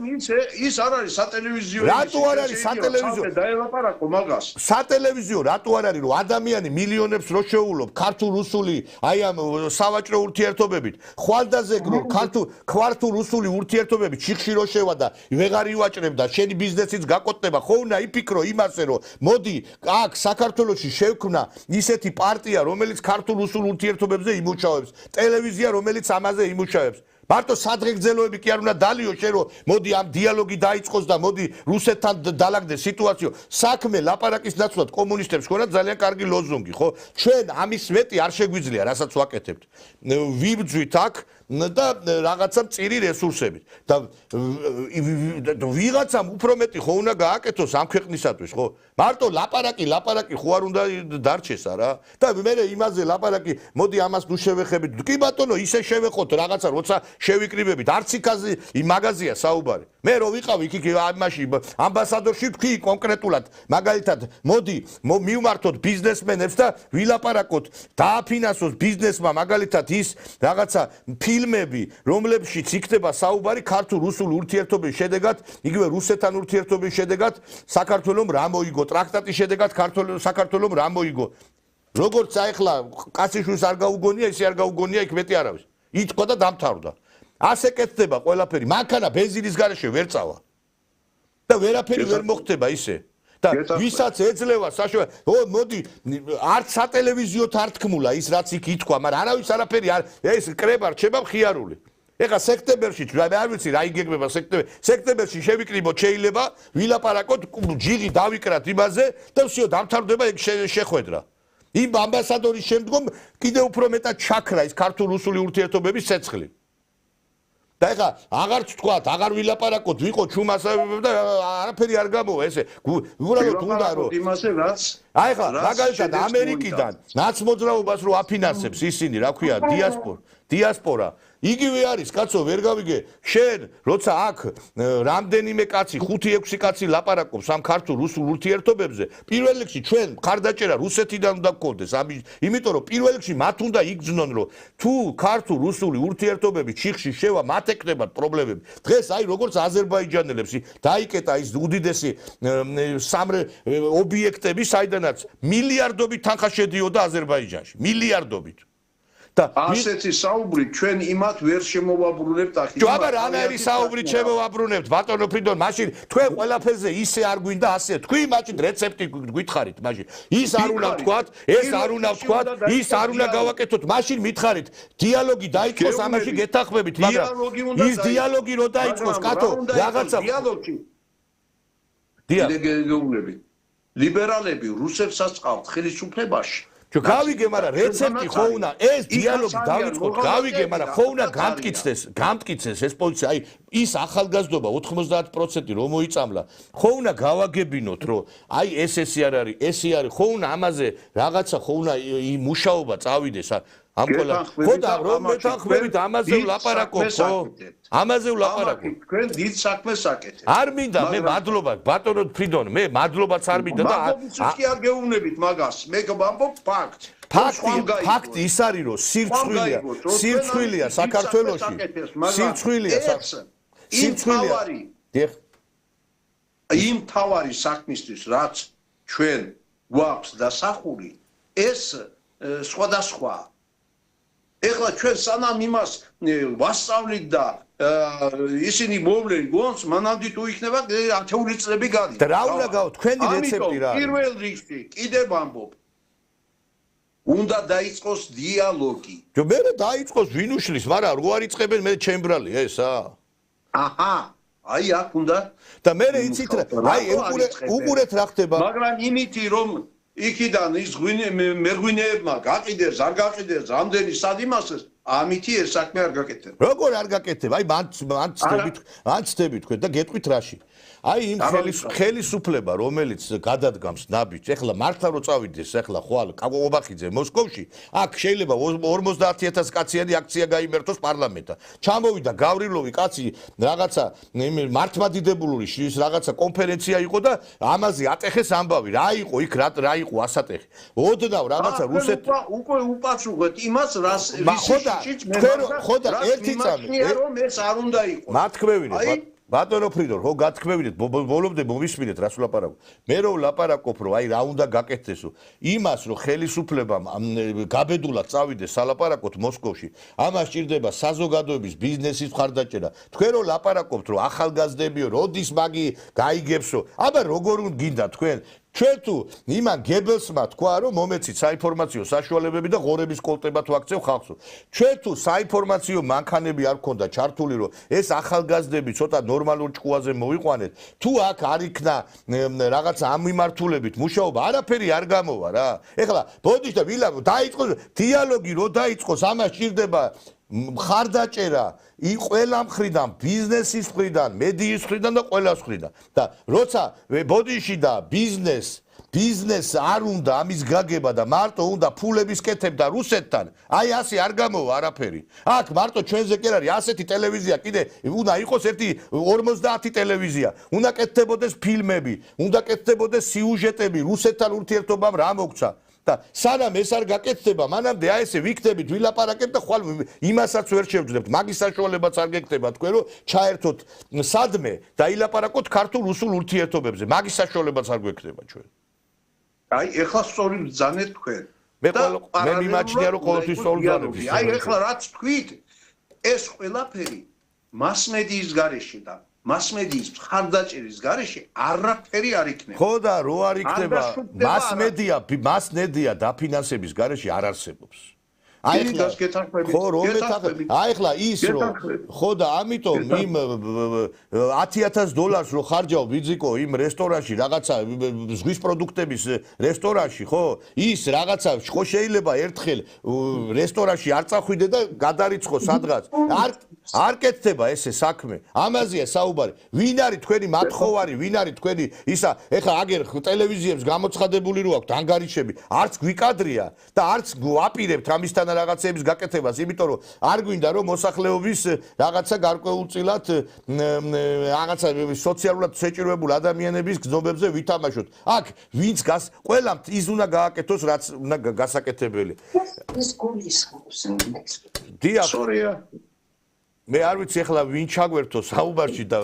ის არ არის სატელევიზიო რატო არ არის სატელევიზიო დაელაპარაკო მაგას სატელევიზიო რატო არ არის რომ ადამიანი მილიონებს რო შეულობ ქართულ-რუსული აი ამ სავაჭრო ურთიერთობებით ხვალდაზე ქართულ-რუსული ურთიერთობებით ჩიხში რო შევა და ვეღარ ივაჭრებ და შენი ბიზნესიც გაკოტრება ხო უნდა იფიქრო იმასე რომ მოდი აქ საქართველოში შევქმნა ისეთი პარტია რომელიც ქართულ-რუსულ ურთიერთობებზე იმუშავებს ტელევიზია რომელიც ამაზე იმუშავებს მარტო სადღეგრძელოები კი არ უნდა დალიო შენ რომ მოდი ამ დიალოგი დაიწყოს და მოდი რუსეთთან დაალაგდეს სიტუაციო საქმე ლაპარაკის ნაცვლად კომუნისტებს ხონათ ძალიან კარგი ლოზუნგი ხო ჩვენ ამის მეტი არ შეგვიძლია რასაც ვაკეთებთ ვიბძვით აქ და რაღაცა მწირი რესურსებით და ვიღაცამ უფრო მეტი ხო უნდა გააკეთოს ამ ქვეყნისათვის ხო მარტო ლაპარაკი ხო არ უნდა დარჩეს არა და მე იმაზე ლაპარაკი მოდი ამას ნუ შევეხებით კი ბატონო ისე შევეხოთ რაღაცა როცა შევიკრიბებით არც იქაზე მაღაზია საუბარი მე რო ვიყავი იქ ამაში ამბასადორში თქვი კონკრეტულად მაგალითად მოდი მივმართოთ ბიზნესმენებს და ვილაპარაკოთ დააფინანსოს ბიზნესმა მაგალითად ის რაღაცა ფილმები რომლებშიც იქნება საუბარი ქართულ-რუსულ ურთიერთობების შედეგად იგივე რუსეთთან ურთიერთობის შედეგად საქართველოს რა მოიგო ტრაქტატის შედეგად საქართველოს რა მოიგო როგორც აიხლა კაციშვილს არ გაუგონია ისე არ გაუგონია იქ მეტი არავის ითქვა და დამთავრდა ასე კეთდება ყველაფერი მანქანა ბენზინის გარეშე ვერ წავა და ვერაფერი ვერ მოხდება ისე და ვისაც ეძლევა საშუალება მოდი არც სატელევიზიო თართქმულა ის რაც იქ ითქვა მაგრამ არავის არაფერი არ ეს კრება რჩება მხიარული ეხა სექტემბერში არ ვიცი რა იგეგმება სექტემბერში შევიკრიბოთ შეიძლება ვილაპარაკოთ ჯირი დავიკრათ იმაზე და всё დამთავრდება ეგ შეხვედრა იმ ამბასადორის შემდგომ კიდევ უფრო მეტად ჩაქრა ის ქართულ-რუსული ურთიერთობების ცეცხლი და ეხა აღარ თქვათ, აღარ ვილაპარაკოთ, ვიყო ჩუმასა და არაფერი არ გამოვა ესე. უბრალოდ უნდა რომ იმაზე რაც აი ხა, მაგალითად ამერიკიდან ნაცმოძრაობას რო აფინანსებს ისინი, რა ქვია, დიასპორა. იგივე არის, კაცო, ვერ გავიგე, შენ როცა აქ რამდენიმე კაცი, 5-6 კაცი ლაპარაკობს ამ ქართულ-რუსულ ურთიერთობებზე, პირველ რიგში ჩვენ მხარდაჭერა რუსეთიდან უნდა გქონდეს, იმიტომ რომ პირველ რიგში მათ უნდა იგრძნონ, რომ თუ ქართულ-რუსული ურთიერთობები ჩიხში შევა, მათ ეკნებათ პრობლემები. დღეს აი როგორც აზერბაიჯანელებს დაიკეტა ის უდიდესი ობიექტები, საიდანაც მილიარდობით თანხა შედიოდა აზერბაიჯანში, მილიარდობით. ასეთი საუბრი ჩვენ იმათ ვერ შემოვაბრუნებთ ახლა. აბა რანაირი საუბრით შემოვაბრუნებთ ბატონო ფრიდონ, მაშინ თქვენ ყველაფერზე ისე არ გვინდა ასე. თქვი მაშინ რეცეპტი გითხარით მაშინ. ის არ უნდა ვთქვათ, ეს არ უნდა ვთქვათ, ის არ უნდა გავაკეთოთ, მაშინ მითხარით. დიალოგი დაიწყოს ამაში გეთახმებით, მაგრამ ის დიალოგი რო დაიწყოს, კატო, რაღაცა დიალოგი. დილეგეულები. ლიბერალები რუსებსაც ყავთ ხელისუფლებაში. გავიგე, მაგრამ რეცეპტი ხო უნდა ეს დიალოგი დავიწყოთ, გავიგე, მაგრამ ხო უნდა გამტკიცდეს ეს პოზიცია. აი ის ახალგაზრდობა 90% რომ მოიწამლა, ხო უნდა გავაგებინოთ, რომ აი ესე არ არის, ესე არის, ხო უნდა ამაზე რაღაცა ხო უნდა მუშაობა წავიდეს. ამ ყველა ხო და რომ მეთანხმებით ამაზე ვლაპარაკობ ხო? ამაზე ვლაპარაკობ. თქვენ დიდ საქმეს აკეთებთ. არ მინდა მე მადლობა ბატონო ფრიდონ, მე მადლობაც არ მინდა და კი არ გეუბნებით მაგას. მე ვამბობ ფაქტს. ფაქტი ის არის რომ სირცხვილია საქართველოში. სირცხვილია იმ თავარი საქმისთვის რაც ჩვენ გვაქვს დასახული ეს სხვადასხვა ეხლა ჩვენ სანამ იმას ვასწავლით და ისინი მოვლენ გონს მანამდე თუ იქნება ათეული წლები გადის და რა უნდა გავა თქვენი რეცეპტი რა არის პირველ რიგში კიდევ ვამბობ უნდა დაიწყოს დიალოგი მე დაიწყოს ვინ უშლის მაგრამ რო არ იწყებენ მე ჩემბრალი ესა აჰა აი აქ უნდა და მე იცით აი უყურეთ რა ხდება მაგრამ იმითი რომ იქიდან ის მეღვინეებმა გაყიდებს არ გაყიდებს რამდენი სად იმასეს ამითი ეს საქმე არ გაკეთება როგორ არ გაკეთება აი მან ცდებით თქვენ და გეტყვით რაში აი იმ ხელისუფლება რომელიც გადადგამს ნაბიჯს ეხლა მართლა რო წავიდეს ეხლა ხვალ კაკობახიძე მოსკოვში აქ შეიძლება 50000 კაციანი აქცია გაიმართოს პარლამენტთან ჩამოვიდა გავრილოვი კაცი რაღაცა მართლმადიდებლური ის რაღაცა კონფერენცია იყო და ამაზე ატეხეს ამბავი რა იყო იქ რა იყო ასატეხი ოდნავ რაღაცა რუსეთ უკვე უპასუხეთ იმას რას ხო და ერთი წამი რომ ეს არ უნდა იყოს მათქმევინეთ ბატონო ფრიდონ ხო გათქმევინეთ ბოლომდე მომისმინეთ რას ვლაპარაკობ მე რო ვლაპარაკობ რომ აი რა უნდა გაკეთდესო იმას რომ ხელისუფლებამ გაბედულად წავიდეს სალაპარაკოთ მოსკოვში ამას ჭირდება საზოგადოების ბიზნესის მხარდაჭერა თქვენ რო ვლაპარაკობთ რომ ახალგაზრდებიო როდის მაგი გაიგებსო აბა როგორ უნდა გინდა თქვენ ჩვენ თუ იმან გებელსმა თქვა რომ მომეცით საინფორმაციო საშუალებები და ღორების კოლტება თუ აქცევ ხალხსო ჩვენ თუ საინფორმაციო მანქანები არ გქონდა ჩართული რომ ეს ახალგაზრდები ცოტა ნორმალურ ჭკუაზე მოიყვანეთ თუ აქ არ იქნა რაღაცა ამ მიმართულებით მუშაობა არაფერი არ გამოვა რა ეხლა ბოდიშ და ვილა დაიწყოს დიალოგი რო დაიწყოს ამას ჭირდება მხარდაჭერა ყველა მხრიდან ბიზნესის მხრიდან მედიის მხრიდან და ყველას მხრიდან და როცა ბოდიში და ბიზნეს არ უნდა ამის გაგება და მარტო უნდა ფულების კეთებდა რუსეთთან აი ასე არ გამოვა არაფერი აქ მარტო ჩვენზე კი არის ასეთი ტელევიზია კიდე უნდა იყოს ერთი 50 ტელევიზია უნდა კეთდებოდეს ფილმები უნდა კეთდებოდეს სიუჟეტები რუსეთთან ურთიერთობამ რა მოგცა და სანამ ეს არ გაკეთდება მანამდე აი ესე ვიქნებით ვილაპარაკებთ და ხვალ იმასაც ვერ შევძლებთ მაგის საშუალებაც არ გეკეთება თქვენ რომ ჩაერთოთ სადმე და ილაპარაკოთ ქართულ რუსულ ურთიერთობებზე მაგის საშუალებაც არ გვექნება ჩვენ აი ეხლა სწორი ბრძანეთ თქვენ მე მიმაჩნია რომ ყოველთვის სწორი ბრძანები აი ეხლა რაც თქვით ეს ყველაფერი მასმედიის გარეშე და მასმედიის მხარდაჭერის გარეშე არაფერი არ იქნება. ხო და რო არ იქნება მასმედია დაფინანსების გარეშე არ არსებობს. აი ახლა ის რომ ხო და ამიტომ იმ $10,000 რო ხარჯავ ბიძიკო იმ რესტორანში რაღაცა ზღვის პროდუქტების რესტორანში ხო ის რაღაცა ხო შეიძლება ერთხელ რესტორანში არ წახვიდე და გადარიცხო სადღაც არ კეთდება ესე საქმე ამაზეა საუბარი ვინ არის თქვენი მათხოვარი ვინ არის თქვენი ისა ეხლა აგერ ტელევიზიებს გამოცხადებული რო აქვს ანგარიშები არც გვიკადრია და არც გვაპირებთ ამისთან რაღაცების გაკეთებას იმიტომ რომ არ გვინდა რომ მოსახლეობის რაღაცა გარკვეულწილად რაღაცა სოციალურად შეჭირვებულ ადამიანების გზნობებზე ვითამაშოთ აქ ვინც ყველამ ის უნდა გააკეთოს რაც უნდა გასაკეთებელი ეს გულისხმობს დიახ მე არ ვიცი ახლა ვინ ჩაგვერთო საუბარში და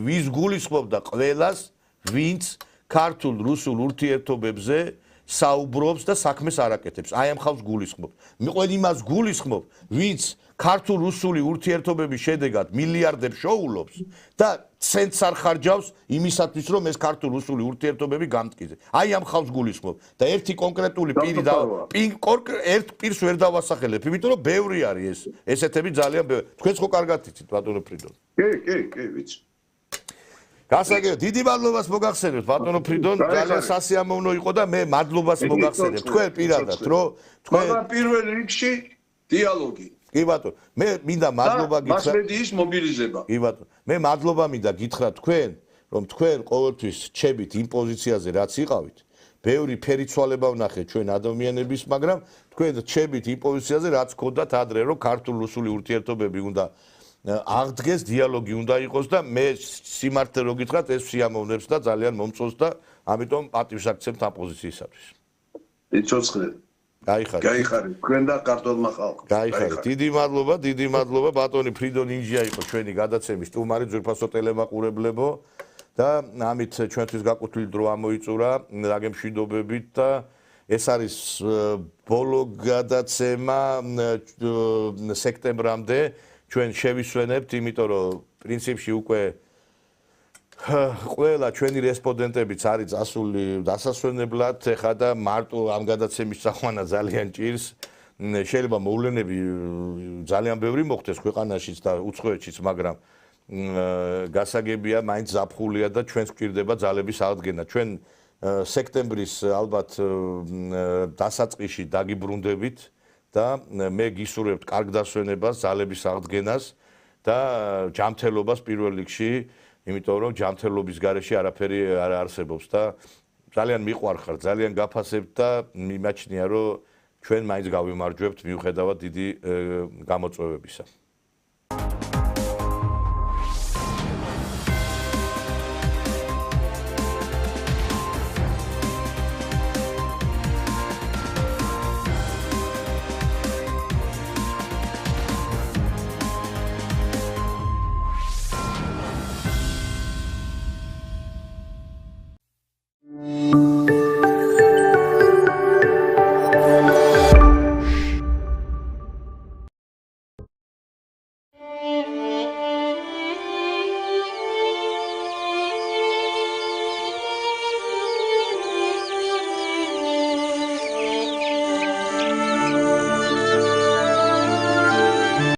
ვის გულისხმობდა ყველას ვინც ქართულ რუსულ ურთიერთობებზე საუბრობს და საქმეს არ აკეთებს აი ამ ხალხს გულისხმობ მე ყველ იმას გულისხმობ ვინც ქართულ რუსული ურთიერთობების შედეგად მილიარდებს შოულობს და ცენტს არ ხარჯავს იმისათვის რომ ეს ქართულ რუსული ურთიერთობები გამტკიზე აი ამ ხალხს გულისხმობ და ერთი კონკრეტული პირი და ერთ პირს ვერ დავასახელებ იმიტომ რომ ბევრი არის ესეთები ძალიან ბევრი თქვენც ხო კარგად იცით ბატონო ფრიდონ კი ვიცი გასაგებია დიდი მადლობას მოგახსენებთ ბატონო ფრიდონ ძალიან სასიამოვნო იყო და მე მადლობას მოგახსენებთ თქვენ პირადად რომ თქვენ პირველ რიგში დიალოგი კი ბატონო მე მინდა მადლობა გითხრათ მასმედიის მობილიზება კი ბატონო მე მადლობა მინდა გითხრათ თქვენ რომ თქვენ ყოველთვის რჩებით იმ პოზიციაზე რაც იყავით ბევრი ფერიცვალება ვნახეთ ჩვენ ადამიანების, მაგრამ თქვენ რჩებით იმ პოზიციაზე, რაც გქონდათ ადრე, რომ ქართულ-რუსული ურთიერთობები უნდა აღდგეს, დიალოგი უნდა იყოს და მე სიმართლე რო გითხრათ, ეს სიამოვნებს და ძალიან მომწონს და ამიტომ პატივს აქცევთ ამ პოზიციისათვის. იცოცხლე. გაიხარეთ, თქვენ და ქართულმა ხალხმა. გაიხარეთ. დიდი მადლობა, ბატონი ფრიდონ ინჯია იყო ჩვენი გადაცემის სტუმარი, ძვირფასო ტელემაყურებლებო და ამით ჩვენთვის გაკუთვნილი დრო ამოიწურა რაგემშვიდობებით და ეს არის ბოლო გადაცემა სექტემბრამდე ჩვენ შევისვენებთ, იმიტომ რომ პრინციპში უკვე ყველა ჩვენი რესპონდენტებიც არის წასული დასასვენებლად, ეხლა და მარტო ამ გადაცემის წაყვანა ძალიან ჭირს. შეიძლება მოვლენები ძალიან ბევრი მოხდეს ქვეყანაშიც და უცხოეთშიც, მაგრამ გასაგებია, მაინც ზაფხულია და ჩვენს გვჭირდება ძალების აღდგენა. ჩვენ სექტემბრის ალბათ დასაწყისში დაგიბრუნდებით და მე გისურვებთ კარგ დასვენებას, ძალების აღდგენას და ჯანმრთელობას პირველ რიგში. იმიტომ რომ ჯანმრთელობის გარეშე არაფერი არ არსებობს და ძალიან მიყვარხარ, ძალიან გაფასებთ და მიმაჩნია რომ ჩვენ მაინც გავიმარჯვებთ მიუხედავად დიდი გამოწვევებისა.